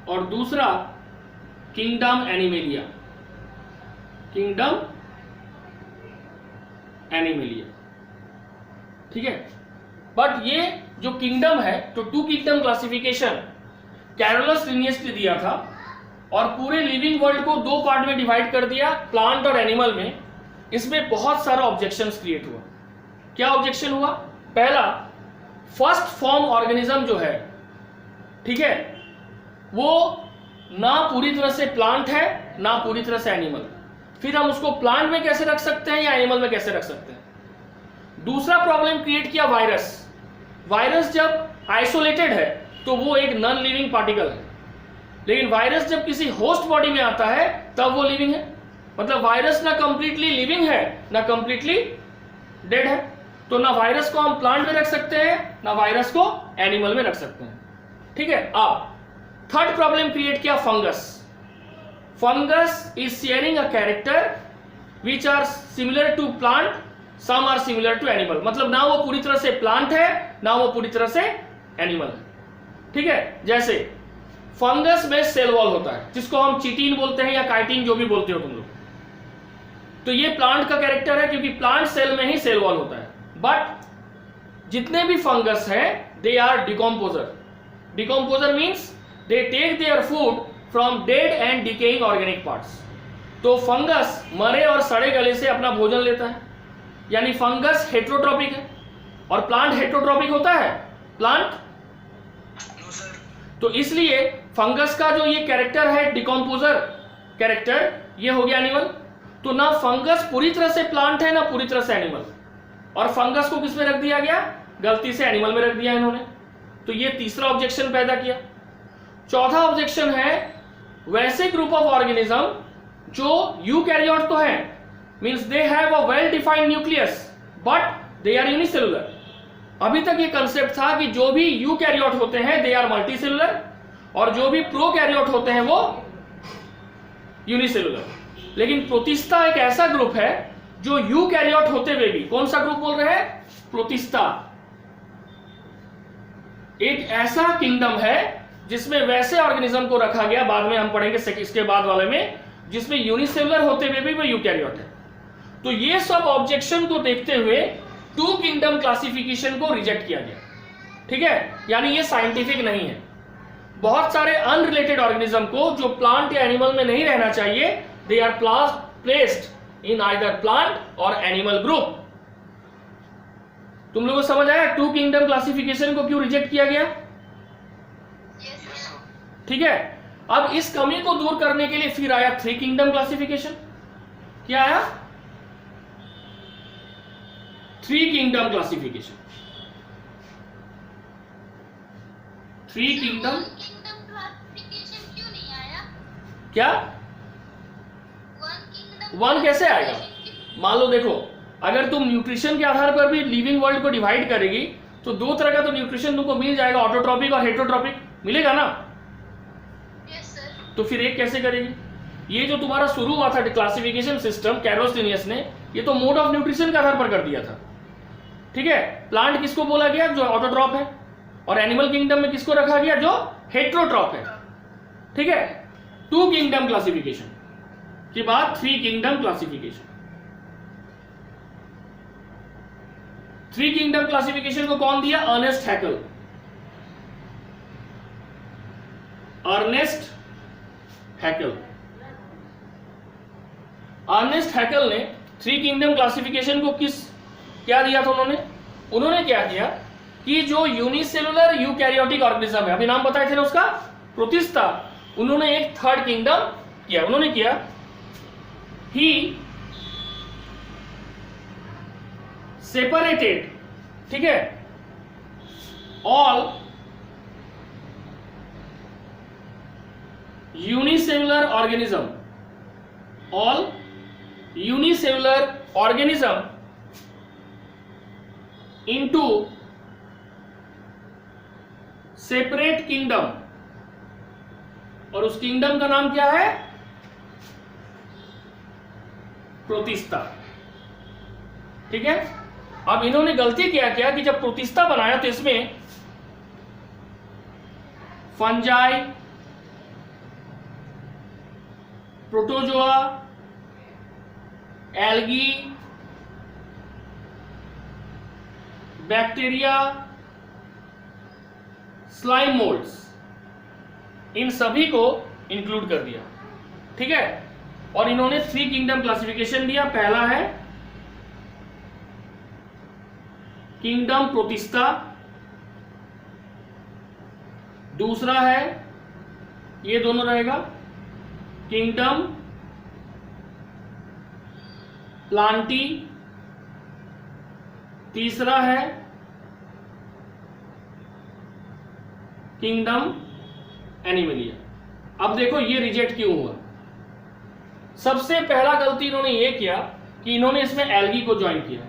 और दूसरा किंगडम एनिमेलिया, किंगडम एनिमेलिया, ठीक है। बट ये जो किंगडम है, तो two kingdom classification Carolus Linnaeus ने दिया था, और पूरे लिविंग वर्ल्ड को दो पार्ट में डिवाइड कर दिया, प्लांट और एनिमल में। इसमें बहुत सारा ऑब्जेक्शंस क्रिएट हुआ। क्या ऑब्जेक्शन हुआ? पहला, फर्स्ट फॉर्म ऑर्गेनिज्म जो है, ठीक है, वो ना पूरी तरह से प्लांट है ना पूरी तरह से एनिमल। फिर हम उसको प्लांट में कैसे रख सकते हैं या एनिमल में कैसे रख सकते हैं? दूसरा प्रॉब्लम क्रिएट किया वायरस। वायरस जब आइसोलेटेड है तो वो एक नॉन लिविंग पार्टिकल है, लेकिन वायरस जब किसी होस्ट बॉडी में आता है तब वो लिविंग है। मतलब वायरस ना कंप्लीटली लिविंग है ना कंप्लीटली डेड है। तो ना वायरस को हम प्लांट में रख सकते हैं ना वायरस को एनिमल में रख सकते हैं, ठीक है। अब थर्ड प्रॉब्लम क्रिएट किया fungus. Fungus is sharing a character which are similar to plant, some are similar to animal. मतलब ना वो पूरी तरह से प्लांट है ना वो पूरी तरह से एनिमल है, ठीक है। जैसे फंगस में सेल वॉल होता है, जिसको हम चिटिन बोलते हैं या काइटिन, जो भी बोलते हो तुम लोग। तो ये प्लांट का कैरेक्टर है क्योंकि प्लांट सेल में ही सेल वॉल होता है। बट जितने भी फंगस हैं they are decomposer. Decomposer means they take their food from dead and decaying organic parts. तो फंगस मरे और सड़े गले से अपना भोजन लेता है, यानी फंगस हेट्रोट्रॉपिक है। और प्लांट हेट्रोट्रॉपिक होता है प्लांट? तो इसलिए फंगस का जो ये कैरेक्टर है डिकम्पोजर कैरेक्टर, ये हो गया एनिमल। तो ना फंगस पूरी तरह से प्लांट है ना पूरी तरह से एनिमल। और फंगस को किस में रख दिया गया? गलती से एनिमल में रख दिया इन्होंने। तो ये तीसरा ऑब्जेक्शन पैदा किया। चौथा ऑब्जेक्शन है वैसे ग्रुप ऑफ ऑर्गेनिज्म जो यूकैरियोट तो है, means they have a well defined nucleus but they are unicellular. अभी तक ये कंसेप्ट था कि जो भी यूकैरियोट होते हैं दे आर मल्टीसेलुलर, और जो भी प्रोकैरियोट होते हैं वो यूनिसेलुलर। लेकिन प्रोटिस्टा एक ऐसा ग्रुप है जो यूकैरियोट होते हुए भी, कौन सा ग्रुप बोल रहे हैं? प्रोटिस्टा एक ऐसा किंगडम है जिसमें वैसे ऑर्गेनिज्म को रखा गया, बाद में हम पढ़ेंगे इसके बाद वाले में, जिसमें यूनिसेलुलर होते हुए भी वो यूकैरियोट है। तो ये सब ऑब्जेक्शन को देखते हुए टू किंगडम क्लासिफिकेशन को रिजेक्ट किया गया, ठीक है। यानी ये साइंटिफिक नहीं है। बहुत सारे अनरिलेटेड ऑर्गेनिज्म को जो प्लांट या एनिमल में नहीं रहना चाहिए, they are placed in either plant और एनिमल ग्रुप। तुम लोगों को समझ आया टू किंगडम क्लासिफिकेशन को क्यों रिजेक्ट किया गया? Yes, sir. ठीक है, अब इस कमी को दूर करने के लिए फिर आया 3 किंगडम क्लासिफिकेशन। क्या आया? 3 kingdom classification. 3 kingdom kingdom classification क्यों नहीं आया? क्या? वन किंगडम 1 कैसे आएगा? मान लो देखो, अगर तुम न्यूट्रिशन के आधार पर भी लिविंग वर्ल्ड को डिवाइड करेगी तो 2 तरह का तो न्यूट्रिशन तुमको मिल जाएगा, ऑटोट्रॉपिक और हेटरोट्रॉपिक मिलेगा ना। Yes sir. तो फिर एक कैसे करेगी? ये जो तुम्हारा शुरू हुआ था क्लासिफिकेशन सिस्टम कैरोस लिनियस ने, ये तो मोड ऑफ न्यूट्रिशन के आधार पर कर दिया था। ठीक है, प्लांट किसको बोला गया? जो ऑटोट्रॉप है, और एनिमल किंगडम में किसको रखा गया? जो हेट्रोट्रॉप है। ठीक है, 2 किंगडम क्लासिफिकेशन के बाद 3 किंगडम क्लासिफिकेशन। 3 किंगडम क्लासिफिकेशन को कौन दिया? अर्नेस्ट हैकल। अर्नेस्ट हैकल। अर्नेस्ट हैकल ने 3 किंगडम क्लासिफिकेशन को क्या दिया था? उन्होंने क्या किया कि जो यूनिसेलुलर यूकैरियोटिक ऑर्गेनिज्म है, अभी नाम बताए थे ना उसका, प्रोटिस्टा, उन्होंने एक 3rd किंगडम किया। उन्होंने किया ही सेपरेटेड, ठीक है, all unicellular organism, all unicellular organism into separate kingdom, और उस किंगडम का नाम क्या है? प्रोटिस्टा। ठीक है, अब इन्होंने गलती क्या किया कि जब प्रोटिस्टा बनाया तो इसमें fungi, protozoa, algae, bacteria, slime moulds, इन सभी को इंक्लूड कर दिया। ठीक है, और इन्होंने 3 किंगडम क्लासिफिकेशन दिया। पहला है किंगडम प्रोटिस्टा, दूसरा है, ये दोनों रहेगा, किंगडम प्लांटी, तीसरा है किंगडम एनिमलिया। अब देखो ये रिजेक्ट क्यों हुआ। सबसे पहला गलती इन्होंने ये किया कि इन्होंने इसमें एल्गी को ज्वाइन किया,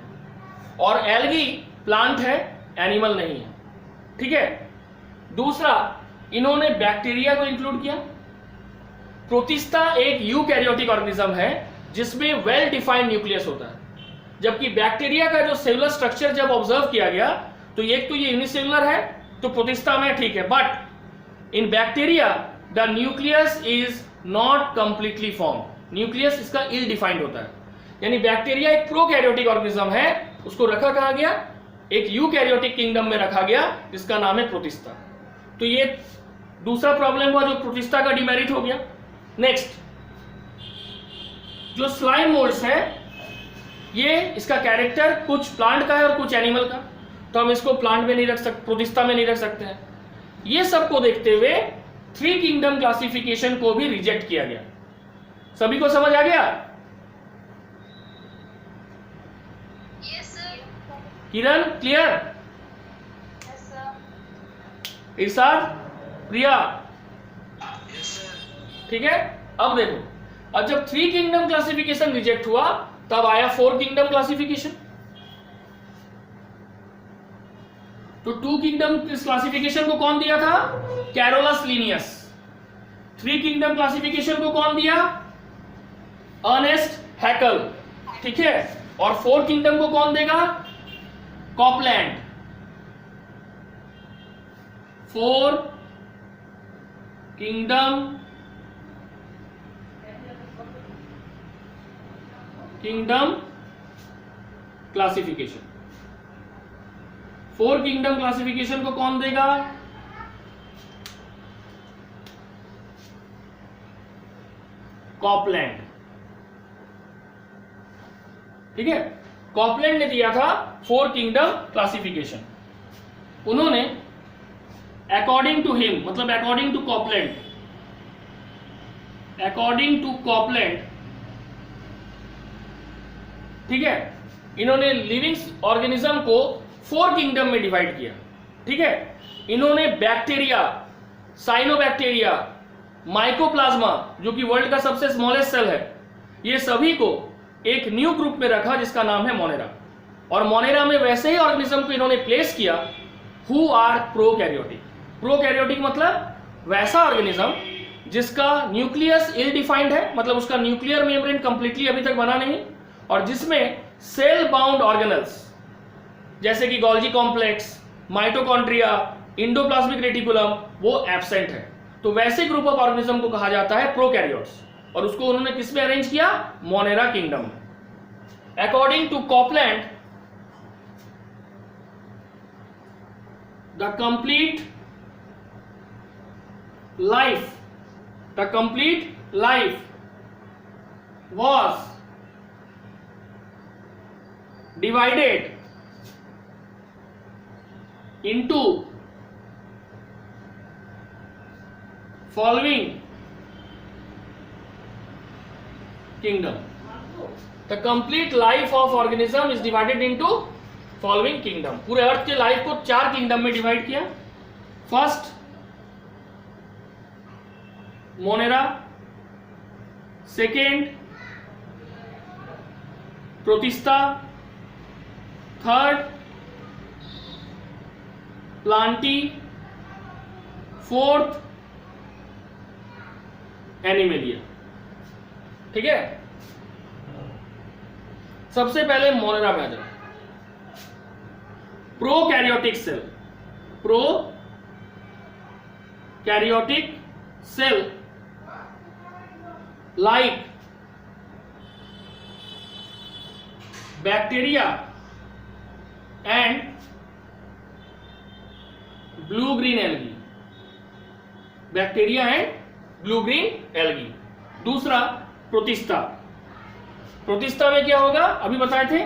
और एल्गी प्लांट है, एनिमल नहीं है। ठीक है, दूसरा इन्होंने बैक्टीरिया को इंक्लूड किया। प्रोटिस्टा एक यूकैरियोटिक ऑर्गेनिज्म है जिसमें वेल डिफाइंड न्यूक्लियस होता है, जबकि बैक्टीरिया का जो सेलुलर स्ट्रक्चर जब ऑब्जर्व किया गया तो एक तो ये यूनिसेलुलर है, तो प्रोटिस्टा में ठीक है, but in bacteria the nucleus is not completely form, nucleus इसका इल डिफाइंड होता है। यानी बैक्टीरिया एक प्रोकैरियोटिक ऑर्गेनिज्म है, उसको रखा कहा गया? एक यूकैरियोटिक किंगडम में रखा गया जिसका नाम है प्रोटिस्टा। तो ये दूसरा प्रॉब्लम हुआ जो प्रोटिस्टा का डिमेरिट हो गया। नेक्स्ट, जो स्लाइम मोल्ड्स है, ये इसका कैरेक्टर कुछ प्लांट का है और कुछ एनिमल का, तो हम इसको प्लांट में नहीं रख सकते, प्रोटिस्टा में नहीं रख सकते हैं। ये सब को देखते हुए 3 किंगडम क्लासिफिकेशन को भी रिजेक्ट किया गया। सभी को समझ आ गया? Yes sir. Kiran clear? Yes sir. Irshad, Priya, yes sir. ठीक है। अब देखो, अब जब 3 किंगडम क्लासिफिकेशन रिजेक्ट हुआ तब आया 4 किंगडम क्लासिफिकेशन। तो 2 किंगडम क्लासिफिकेशन को कौन दिया था? Carolus Linnaeus. 3 किंगडम क्लासिफिकेशन को कौन दिया? अर्नेस्ट हैकल। ठीक है, और 4 किंगडम को कौन देगा? Copeland. 4 kingdom classification. 4 kingdom classification को कौन देगा? कॉपलैंड। ठीक है, कॉपलैंड ने दिया था 4 किंगडम क्लासिफिकेशन। उन्होंने अकॉर्डिंग टू हिम, मतलब according to Copeland, according to Copeland, ठीक है, इन्होंने लिविंग ऑर्गेनिज्म को 4 किंगडम में डिवाइड किया, ठीक है। इन्होंने बैक्टीरिया, साइनोबैक्टीरिया, माइकोप्लाज्मा जो कि वर्ल्ड का सबसे स्मॉलेस्ट सेल है, ये सभी को एक न्यू ग्रुप में रखा जिसका नाम है मोनेरा। और मोनेरा में वैसे ही ऑर्गेनिज्म को इन्होंने प्लेस किया हु आर प्रोकैरियोटिक। प्रोकैरियोटिक मतलब वैसा ऑर्गेनिज्म जिसका न्यूक्लियस इल डिफाइंड है, मतलब उसका न्यूक्लियर मेम्ब्रेन कंप्लीटली अभी तक बना नहीं, और जिसमें सेल बाउंड ऑर्गेनल्स जैसे कि Golgi complex, mitochondria, endoplasmic reticulum वो एब्सेंट है। तो वैसे ग्रुप ऑफ ऑर्गेनिज्म को कहा जाता है प्रोकैरियोट्स, और उसको उन्होंने किस में अरेंज किया? मोनेरा किंगडम में। According to Copeland, the complete life was divided into following kingdom. The complete life of organism is divided into following kingdom. पूरे अर्थ के लाइफ को 4 किंगडम में डिवाइड किया। First Monera, second Protista, third Plantae, fourth Animalia. ठीक है, सबसे पहले Monera में आ जाओ। Prokaryotic cell, prokaryotic cell like bacteria and blue green algae, bacteria and blue green algae. दूसरा प्रोटिस्टा, प्रोटिस्टा में क्या होगा अभी बताए थे,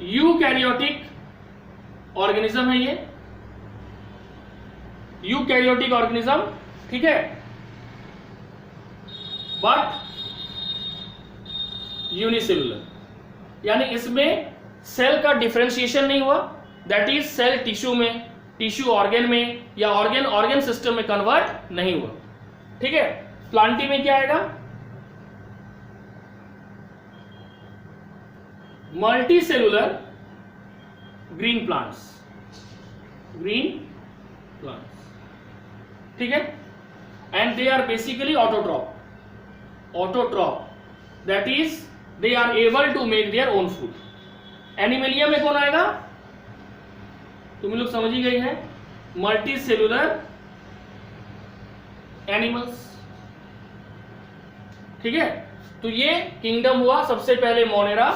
यूकैरियोटिक ऑर्गेनिज्म है ये, यूकैरियोटिक ऑर्गेनिज्म, ठीक है, बट यूनिसेलुलर, यानी इसमें सेल का डिफरेंशिएशन नहीं हुआ, दैट इज सेल टिश्यू में, टिश्यू ऑर्गेन में, या ऑर्गेन ऑर्गेन सिस्टम में कन्वर्ट नहीं हुआ। ठीक है, प्लांटी में क्या आएगा, मल्टी सेलुलर ग्रीन प्लांट्स, ठीक है, and they are basically autotroph, that is they are able to make their own food. Animalia में कौन आएगा, तुम लोग समझ ही गए हैं, मल्टी सेलुलर एनिमल्स। ठीक है, तो ये किंगडम हुआ सबसे पहले मोनेरा,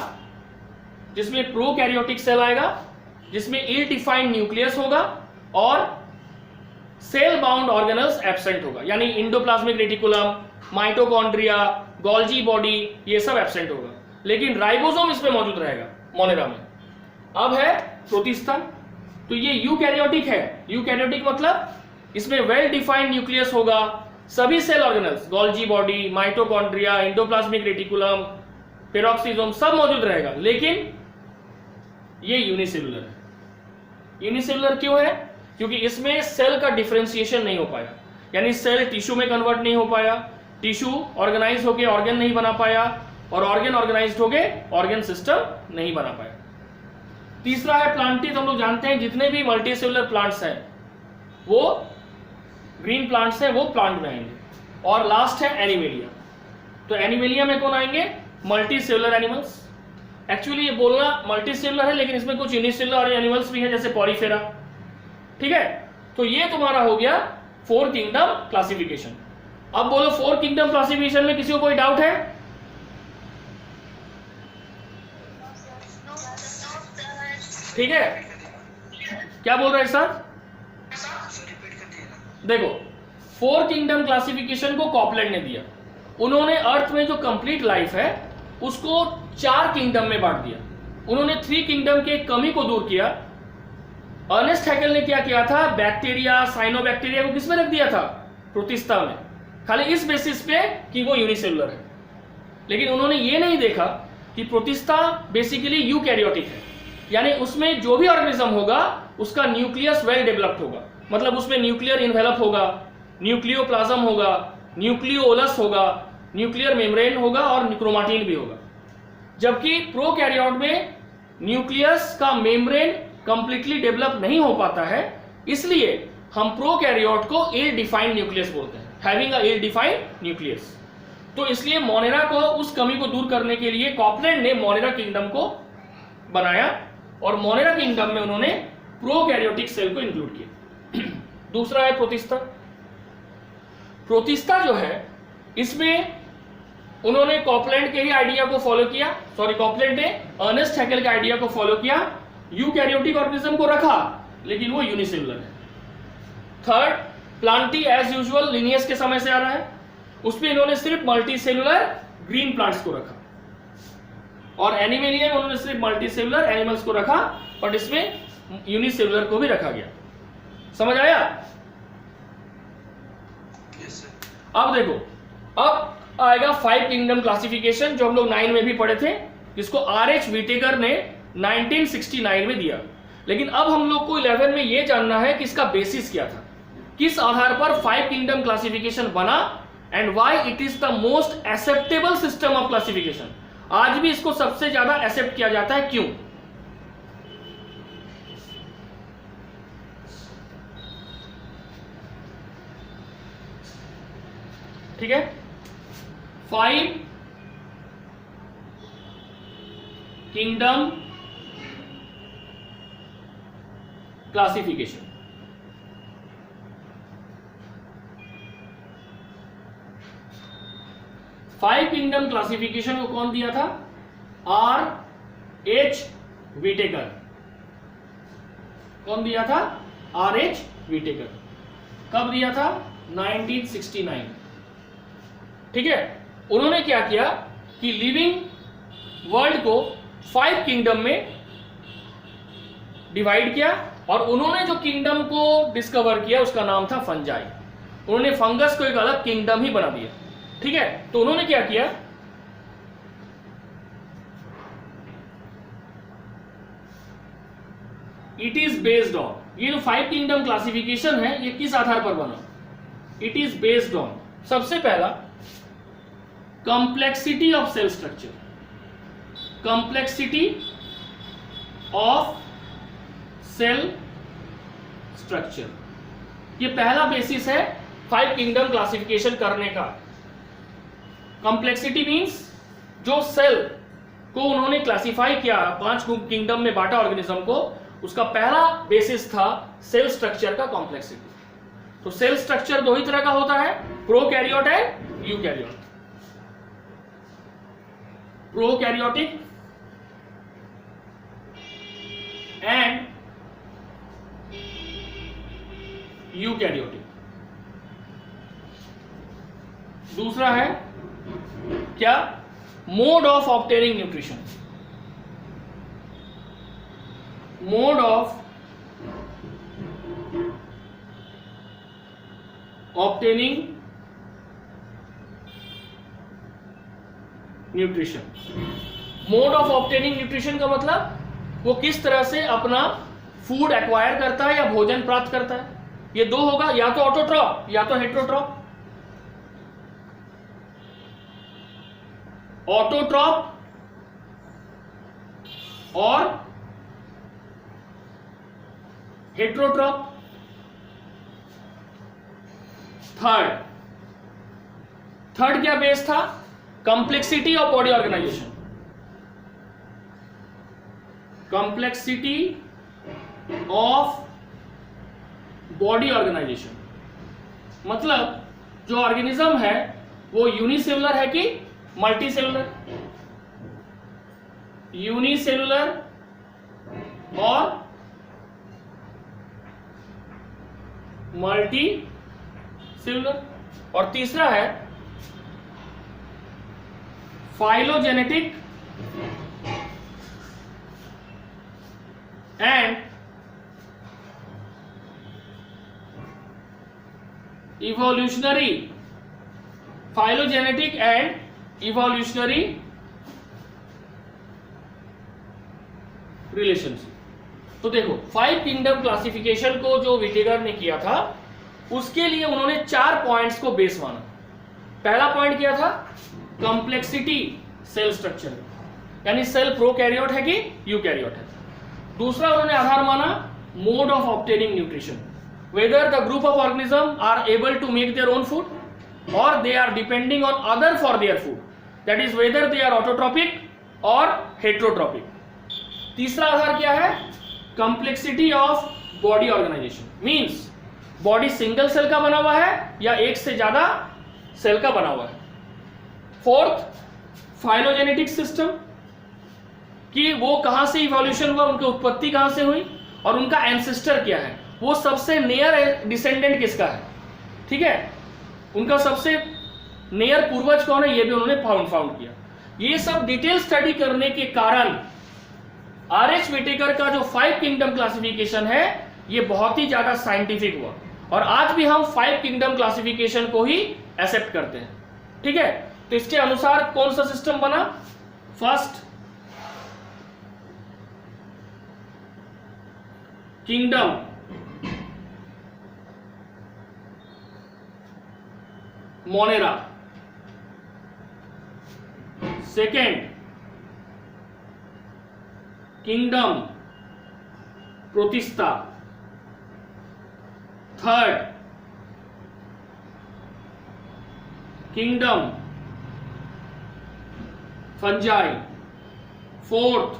जिसमें प्रोकैरियोटिक सेल आएगा, जिसमें इल डिफाइंड न्यूक्लियस होगा और सेल बाउंड ऑर्गेनल्स एब्सेंट होगा, यानी endoplasmic reticulum, mitochondria, Golgi body, ये सब एब्सेंट होगा, लेकिन राइबोसोम इसमें मौजूद रहेगा मोनेरा में। अब है प्रोटिस्टा, तो ये यूकैरियोटिक है। यूकैरियोटिक मतलब इसमें वेल डिफाइंड न्यूक्लियस होगा, सभी cell organelles, Golgi body, mitochondria, endoplasmic reticulum, peroxisome सब मौजूद रहेगा, लेकिन ये यूनिसेलुलर है। यूनिसेलुलर क्यों है, क्योंकि इसमें सेल का डिफरेंशिएशन नहीं हो पाया, यानी सेल टिश्यू में कन्वर्ट नहीं हो पाया, टिश्यू ऑर्गेनाइज होके ऑर्गन नहीं बना पाया, और ऑर्गन ऑर्गेनाइज्ड होके ऑर्गन सिस्टम नहीं बना पाया। तीसरा है प्लांटी, तो हम लोग जानते हैं जितने भी मल्टी सेलुलर प्लांट्स हैं वो ग्रीन प्लांट्स हैं, वो प्लांट में आएंगे। और लास्ट है एनिमेलिया, तो एनिमेलिया में कौन आएंगे, मल्टी सेलुलर एनिमल्स। एक्चुअली ये बोलना मल्टी सेलुलर है, लेकिन इसमें कुछ यूनिसेलुलर एनिमल्स भी है, जैसे पॉलीफेरा। ठीक है, तो ये तुम्हारा हो गया 4 किंगडम क्लासिफिकेशन। अब बोलो 4 किंगडम क्लासिफिकेशन में किसी को कोई डाउट है? ठीक है, क्या बोल रहे हैं सर? देखो 4 किंगडम क्लासिफिकेशन को कॉपलैंड ने दिया, उन्होंने अर्थ में जो कंप्लीट लाइफ है उसको 4 किंगडम में बांट दिया। उन्होंने 3 किंगडम के कमी को दूर किया। अर्नेस्ट हैकेल ने क्या किया था, बैक्टीरिया, साइनोबैक्टीरिया को किसमें रख दिया था, प्रोटिस्टा में, खाली इस बेसिस पे कि वो यूनिसेलुलर है। लेकिन उन्होंने ये नहीं देखा कि प्रोटिस्टा बेसिकली यूकैरियोटिक है, यानी उसमें जो भी ऑर्गेनिज्म होगा उसका न्यूक्लियस वेल डेवलप्ड होगा, मतलब उसमें न्यूक्लियर इन्वेलप होगा, न्यूक्लियोप्लाज्म होगा, न्यूक्लियोलस होगा, न्यूक्लियर मेम्ब्रेन होगा और क्रोमाटिन भी होगा। जबकि प्रोकैरियोट में न्यूक्लियस का मेम्ब्रेन कंप्लीटली डेवलप नहीं हो पाता है, इसलिए हम प्रोकैरियोट को इल डिफाइंड न्यूक्लियस बोलते हैं, having a ill defined nucleus. तो इसलिए मोनेरा को, उस कमी को दूर करने के लिए कॉपलैंड ने मोनेरा किंगडम को बनाया और मोनेरा किंगडम में उन्होंने प्रोकैरियोटिक सेल को इंक्लूड किया। दूसरा है प्रोटिस्टा। प्रोटिस्टा जो है, इसमें उन्होंने कॉपलैंड के ही आइडिया को फॉलो किया, कॉपलैंड ने अर्नेस्ट हैकेल के आइडिया को फॉलो किया, यूकैरियोटिक ऑर्गेनिज्म को रखा लेकिन वो यूनिसेलुलर है। Third, Plantae as usual Linnaeus के समय से आ रहा है, उसमें इन्होंने सिर्फ मल्टीसेलुलर ग्रीन प्लांट्स को रखा, और एनिमेलिया में उन्होंने सिर्फ मल्टीसेलुलर एनिमल्स को रखा, बट इसमें यूनिसेलुलर को भी रखा गया। समझ आया? Yes sir. अब देखो, अब आएगा 5 किंगडम क्लासिफिकेशन जो हम लोग 9 में भी पढ़े थे, जिसको आर.एच. व्हिटेकर ने 1969 में दिया। लेकिन अब हम लोग को 11 में यह जानना है कि इसका बेसिस क्या था, किस आधार पर 5 किंगडम क्लासिफिकेशन बना, and why it is the most acceptable system of classification. आज भी इसको सबसे ज्यादा एक्सेप्ट किया जाता है, क्यों? ठीक है, 5 kingdom classification. Five kingdom classification को कौन दिया था? आर.एच. व्हिटेकर। कौन दिया था? आर.एच. व्हिटेकर। कब दिया था? 1969। ठीक है, उन्होंने क्या किया कि लिविंग वर्ल्ड को 5 किंगडम में डिवाइड किया, और उन्होंने जो किंगडम को डिस्कवर किया उसका नाम था फंजाई। उन्होंने फंगस को एक अलग किंगडम ही बना दिया। ठीक है, तो उन्होंने क्या किया, इट इज बेस्ड ऑन, ये जो 5 किंगडम क्लासिफिकेशन है ये किस आधार पर बना? इट इज बेस्ड ऑन, सबसे पहला, complexity of cell structure. Complexity of cell structure, ये पहला बेसिस है 5 किंगडम क्लासिफिकेशन करने का। कंप्लेक्सिटी मींस जो सेल को उन्होंने क्लासिफाई किया, 5 किंगडम में बांटा ऑर्गेनिज्म को, उसका पहला बेसिस था सेल स्ट्रक्चर का कॉम्प्लेक्सिटी। तो सेल स्ट्रक्चर दो ही तरह का होता है, प्रोकैरियोट है, यूकैरियोट। Prokaryotic and eukaryotic. दूसरा है क्या? Mode of obtaining nutrition. Mode of obtaining nutrition. Mode of obtaining nutrition का मतलब वो किस तरह से अपना फूड एक्वायर करता है या भोजन प्राप्त करता है। ये दो होगा, या तो ऑटोट्रॉप या तो हेट्रोट्रॉप। ऑटोट्रॉप और हेट्रोट्रॉप। थर्ड क्या बेस था? Complexity of body organization. Complexity of body organization मतलब जो ऑर्गेनिज्म है वो यूनिसेलुलर है कि मल्टीसेलुलर। यूनिसेलुलर और मल्टी सेलुलर। और तीसरा है phylogenetic and evolutionary phylogenetic and evolutionary relationship. तो देखो 5 किंगडम क्लासिफिकेशन को जो विटेगर ने किया था उसके लिए उन्होंने 4 पॉइंट्स को बेस माना। पहला पॉइंट क्या था? कॉम्प्लेक्सिटी सेल स्ट्रक्चर, यानी सेल प्रोकैरियोट है कि यूकैरियोट है। दूसरा उन्होंने आधार माना mode of obtaining nutrition, whether the group of organism are able to make their own food और they are depending on other for their food, that is whether they are autotrophic और heterotrophic. तीसरा आधार क्या है? Complexity of body organisation, means body single cell का बना हुआ है या एक से ज्यादा सेल का बना हुआ है। फोर्थ, फाइलोजेनेटिक सिस्टम, कि वो कहां से इवोल्यूशन हुआ, उनकी उत्पत्ति कहां से हुई और उनका एंसेस्टर क्या है, वो सबसे नियर डिसेंडेंट किसका है, ठीक है, उनका सबसे नियर पूर्वज कौन है, ये भी उन्होंने फाउंड किया। ये सब डिटेल स्टडी करने के कारण आर.एच. विटेकर का जो 5 किंगडम क्लासिफिकेशन है ये बहुत ही ज्यादा साइंटिफिक हुआ और आज भी हम 5 किंगडम क्लासिफिकेशन को ही एक्सेप्ट करते हैं, ठीक है। तो इसके अनुसार कौन सा सिस्टम बना? First, kingdom Monera, second kingdom protista, third kingdom fungi, fourth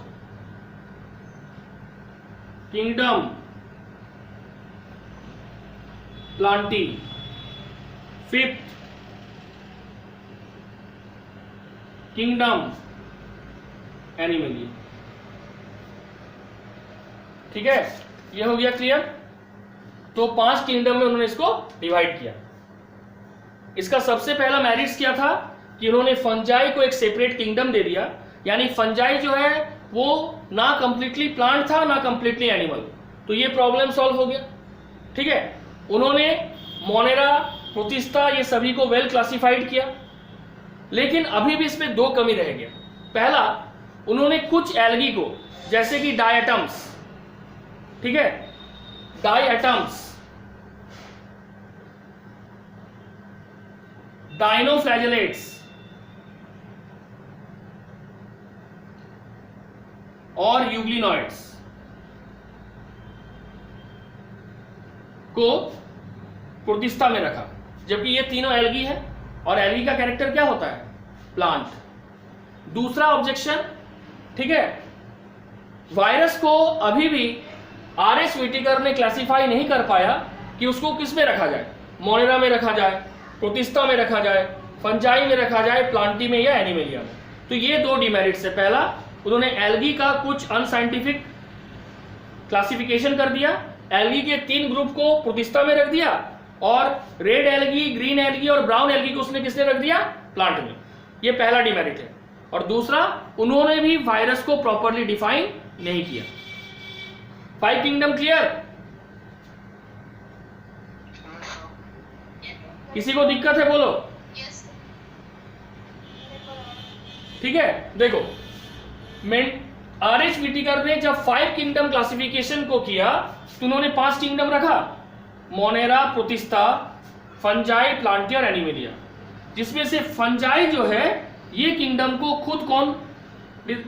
kingdom Plantae, fifth kingdom Animalia. ठीक है, ये हो गया क्लियर। तो 5 किंगडम में उन्होंने इसको डिवाइड किया। इसका सबसे पहला मेरिट्स क्या था कि उन्होंने फंजाई को एक सेपरेट किंगडम दे दिया, यानी फंजाई जो है वो ना कंप्लीटली प्लांट था ना कंप्लीटली एनिमल, तो ये प्रॉब्लम सॉल्व हो गया। ठीक है, उन्होंने मोनेरा, प्रोटिस्टा ये सभी को वेल क्लासिफाइड किया, लेकिन अभी भी इसमें 2 कमी रह गया। पहला, उन्होंने कुछ एल्गी को जैसे कि डायटम्स, ठीक है, डायटम्स, डाइनोफ्लैजेलेट्स और यूग्लिनॉइड्स को प्रोटिस्टा में रखा, जबकि ये तीनों एल्गी है और एल्गी का कैरेक्टर क्या होता है? प्लांट। दूसरा ऑब्जेक्शन, ठीक है, वायरस को अभी भी आर.एच. विटेकर ने क्लासिफाई नहीं कर पाया कि उसको किस में रखा जाए, मोनेरा में रखा जाए, प्रोटिस्टा में रखा जाए, फंजाई में रखा जाए, प्लांटी में या एनिमेलिया में। तो ये 2 डिमेरिट्स है। पहला, उन्होंने एल्गी का कुछ अनसाइंटिफिक क्लासिफिकेशन कर दिया, एल्गी के 3 ग्रुप को प्रोटिस्टा में रख दिया और रेड एल्गी, ग्रीन एल्गी और ब्राउन एल्गी को उसने किसने रख दिया? प्लांट में। ये पहला डिमेरिट है। और दूसरा, उन्होंने भी वायरस को प्रॉपर्ली डिफाइन नहीं किया। 5 किंगडम क्लियर? किसी को दिक्कत है बोलो? यस ठीक है, देखो आर.एच. विटेकर ने जब 5 किंगडम क्लासिफिकेशन को किया तो उन्होंने 5 किंगडम रखा, मोनेरा, प्रोटिस्टा, फंजाई, प्लांटी और एनिमेलिया, जिसमें से फंजाई जो है ये किंगडम को खुद कौन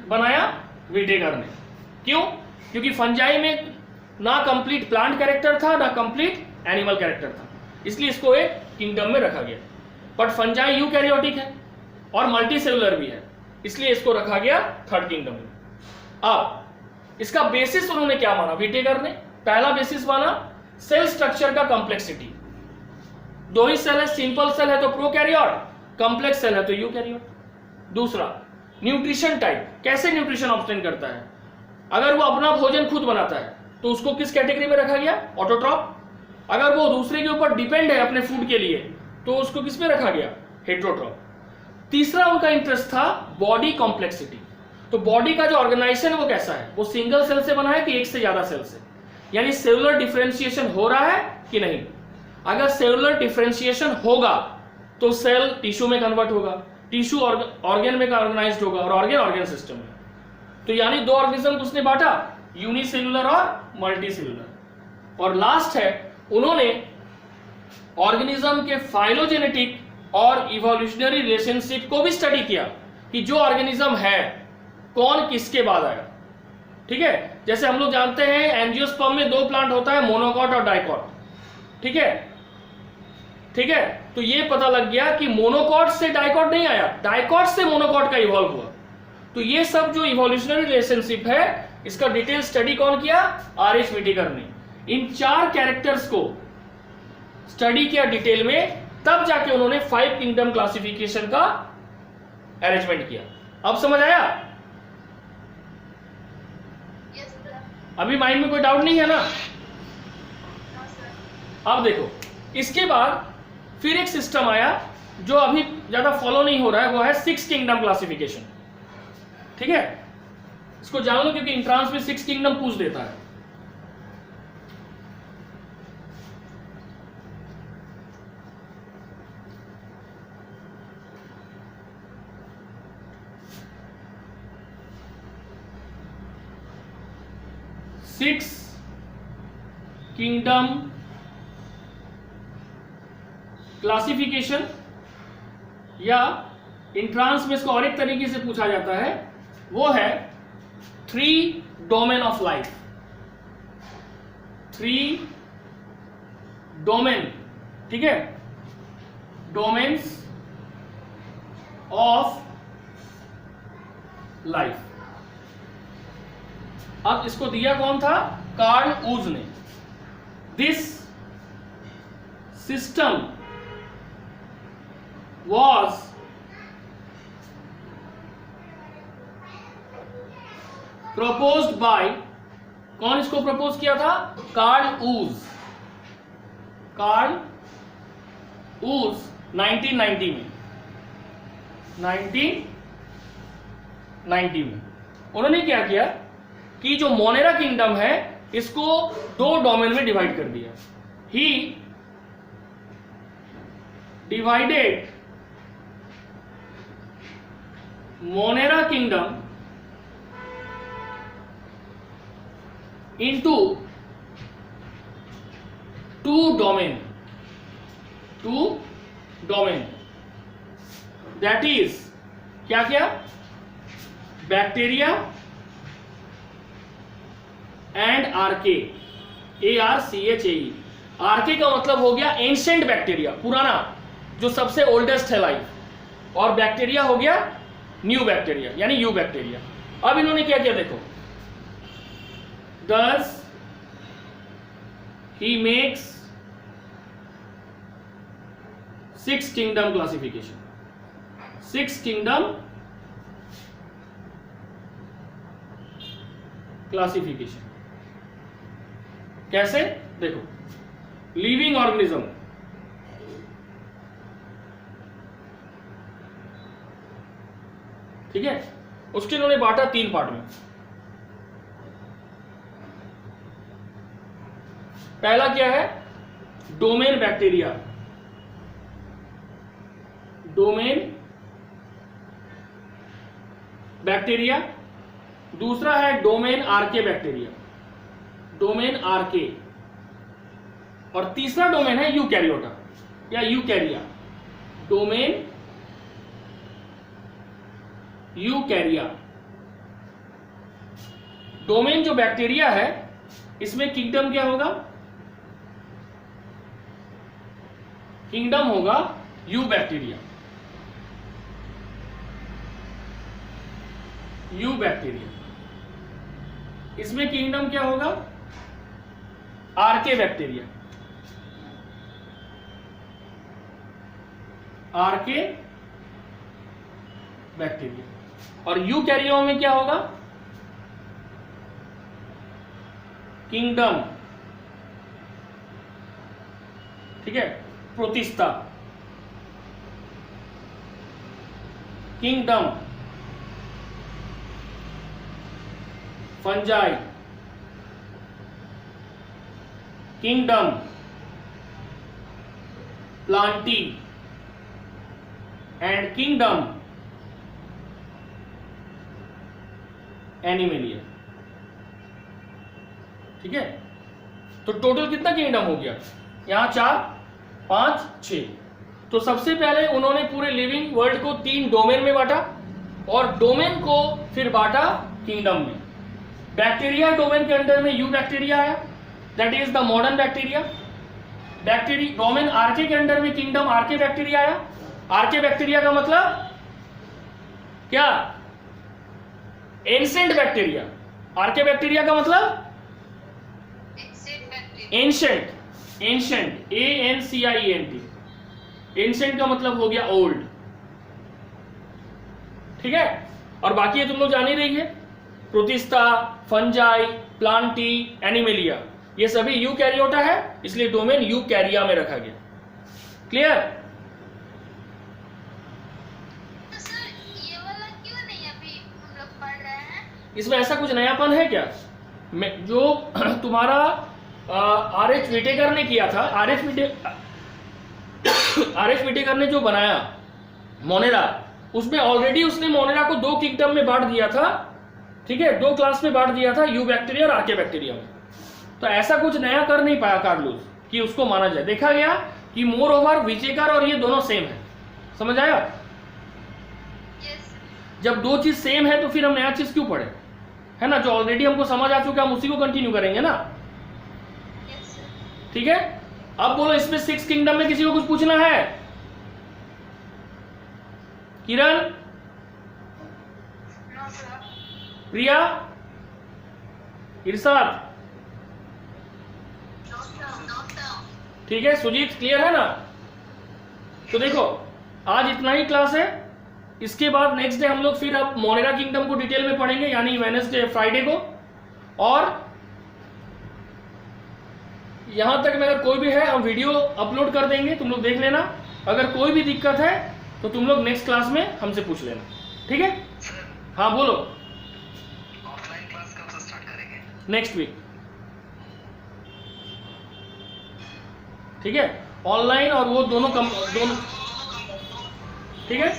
बनाया? विटेकर ने। क्यों? क्योंकि फंजाई में ना कंप्लीट प्लांट कैरेक्टर था ना कंप्लीट एनिमल कैरेक्टर था, इसलिए इसको एक किंगडम में रखा गया। बट फंजाई यूकैरियोटिक है और मल्टी सेलुलर भी है, इसलिए इसको रखा गया 3rd किंगडम में। अब इसका बेसिस उन्होंने क्या माना विटेकर ने? पहला बेसिस माना सेल स्ट्रक्चर का कॉम्प्लेक्सिटी। 2 ही सेल है, सिंपल सेल है तो प्रोकैरियोट, कॉम्प्लेक्स सेल है तो यूकैरियोट। दूसरा, न्यूट्रिशन टाइप, कैसे न्यूट्रिशन ऑब्टेन करता है? अगर वो अपना भोजन खुद बनाता है तो उसको किस कैटेगरी में रखा गया? ऑटोट्रॉप। अगर वो दूसरे के ऊपर डिपेंड है अपने फूड के लिए तो उसको किस में रखा गया? हेट्रोट्रॉप। तीसरा उनका इंटरेस्ट था बॉडी कॉम्प्लेक्सिटी। तो बॉडी का जो ऑर्गेनाइजेशन वो कैसा है? वो सिंगल सेल से बना है कि एक से ज्यादा सेल से, यानी सेलुलर डिफरेंशिएशन हो रहा है कि नहीं। अगर सेलुलर डिफरेंशिएशन होगा तो सेल टिश्यू में कन्वर्ट होगा, टिश्यू ऑर्गेन में ऑर्गेनाइज्ड होगा और ऑर्गेन ऑर्गेन सिस्टम में। तो यानी दो ऑर्गेनिज्म उसने बांटा, यूनिसेल्युलर और मल्टीसेल्युलर। और लास्ट है, उन्होंने ऑर्गेनिज्म के फाइलोजेनेटिक और इवोल्यूशनरी रिलेशनशिप को भी स्टडी किया कि जो ऑर्गेनिज्म है कौन किसके बाद आया। ठीक है, जैसे हम लोग जानते हैं एंजियोस्पर्म में दो प्लांट होता है, मोनोकॉट और डाइकॉट। ठीक है, ठीक है, तो ये पता लग गया कि मोनोकॉट से डाइकॉट नहीं आया, डाइकॉट से मोनोकॉट का इवॉल्व हुआ। तो ये सब जो इवोल्यूशनरी रिलेशनशिप है, इसका डिटेल स्टडी कौन किया? आर.एच. व्हिटेकर ने। इन 4 कैरेक्टर्स को स्टडी किया डिटेल में, तब जाके उन्होंने 5 किंगडम क्लासिफिकेशन का अरेंजमेंट किया। अब समझ आया? Yes, sir. अभी माइंड में कोई डाउट नहीं है ना? No, sir. अब देखो, इसके बाद फिर एक सिस्टम आया जो अभी ज्यादा फॉलो नहीं हो रहा है, वो है 6 किंगडम क्लासिफिकेशन। ठीक है, इसको जान लो क्योंकि इंट्रांस में 6 किंगडम पूछ देता है। सिक्स किंगडम क्लासिफिकेशन, या इंट्रांस में इसको और एक तरीके से पूछा जाता है, वो है 3 डोमेन ऑफ लाइफ। 3 डोमेन, ठीक है, डोमेन्स ऑफ लाइफ। अब इसको दिया कौन था? कार्ल ऊज ने। This system was proposed by, कौन इसको प्रपोज किया था? कार्ल ऊज। कार्ल ऊज 1990 में, 1990 में उन्होंने क्या किया कि जो मोनेरा किंगडम है इसको 2 डोमेन में डिवाइड कर दिया। ही divided Monera kingdom into 2 domain, that is क्या क्या? Bacteria and आर्के, ARCHAE। आर्के का मतलब हो गया एंशिएंट बैक्टीरिया, पुराना जो सबसे ओल्डेस्ट है लाइफ, और बैक्टीरिया हो गया न्यू बैक्टीरिया यानी यू बैक्टीरिया। अब इन्होंने क्या किया देखो, thus he makes 6 kingdom classification, 6 kingdom classification। कैसे देखो, लिविंग ऑर्गेनिज्म, ठीक है, उसके इन्होंने बांटा 3 पार्ट में। पहला क्या है? Domain bacteria, domain bacteria. दूसरा है डोमेन आर्के बैक्टीरिया, डोमेन आर्के। और तीसरा डोमेन है यूकैरियोटा या यूकैरिया, डोमेन यूकैरिया। डोमेन जो बैक्टीरिया है इसमें किंगडम क्या होगा? किंगडम होगा यू बैक्टीरिया, यू बैक्टीरिया। इसमें किंगडम क्या होगा? आर्के बैक्टीरिया, आर्के बैक्टीरिया। और यूकैरियोट में क्या होगा? किंगडम, ठीक है, protista, kingdom fungi, kingdom Plantae, and kingdom animalia. ठीक है, तो टोटल कितना किंगडम हो गया? यहां 4, 5, 6। तो सबसे पहले उन्होंने पूरे लिविंग वर्ल्ड को 3 डोमेन में बांटा और डोमेन को फिर बांटा किंगडम में। बैक्टीरिया डोमेन के अंडर में यू बैक्टीरिया आया, that is the modern bacteria. Bacteria domain archaea के अंडर में किंगडम आर्के बैक्टीरिया आया। आर्के बैक्टीरिया का मतलब क्या? Ancient bacteria. आर्के बैक्टीरिया का मतलब एंशिएंट, एंशिएंट ANCIENT। एंशिएंट का मतलब हो गया ओल्ड। ठीक है, और बाकी ये तुम लोग जान ही रही है, प्रोटिस्टा, फंजाई, प्लांटी, एनिमेलिया, ये सभी यूकैरियोटा है, इसलिए डोमेन यूकैरिया में रखा गया। क्लियर? तो सर ये वाला क्यों नहीं अभी हम लोग पढ़ रहे हैं? इसमें ऐसा कुछ नयापन है क्या? जो तुम्हारा RH विटेकर ने किया था, RH विटेकर ने जो बनाया मोनेरा, उसमें ऑलरेडी उसने मोनेरा को 2 किंगडम में बांट दिया था। ठीक है, 2 क्लास में बांट दिया था, यू बैक्टीरिया और आर्के बैक्टीरिया में। तो ऐसा कुछ नया कर नहीं पाया कार्लोस कि उसको माना जाए। देखा गया कि मोर ओवर विटेकर और ये दोनों सेम है। समझ आया? यस जब 2 चीज सेम है तो फिर हम नया चीज क्यों पढ़े, है ना? जो ऑलरेडी हमको समझ आ चुका है हम उसी को कंटिन्यू करेंगे ना। Yes sir. ठीक है, अब बोलो इसमें 6 किंगडम में किसी को कुछ पूछना है? किरण, नो सर। प्रिया, इरशाद, ठीक है, सुजीत, क्लियर है ना? तो देखो आज इतना ही क्लास है। इसके बाद नेक्स्ट डे हम लोग फिर अब मोनेरा किंगडम को डिटेल में पढ़ेंगे, यानी वेडनेसडे फ्राइडे को। और यहां तक में अगर कोई भी है हम वीडियो अपलोड कर देंगे, तुम लोग देख लेना। अगर कोई भी दिक्कत है तो तुम लोग नेक्स्ट क्लास में हमसे पूछ लेना। ठीक है? सर हाँ बोलो। ऑफलाइन क्लास कब से स्टार्ट करेंगे? Next week. ठीक है, ऑनलाइन और वो दोनों ठीक है।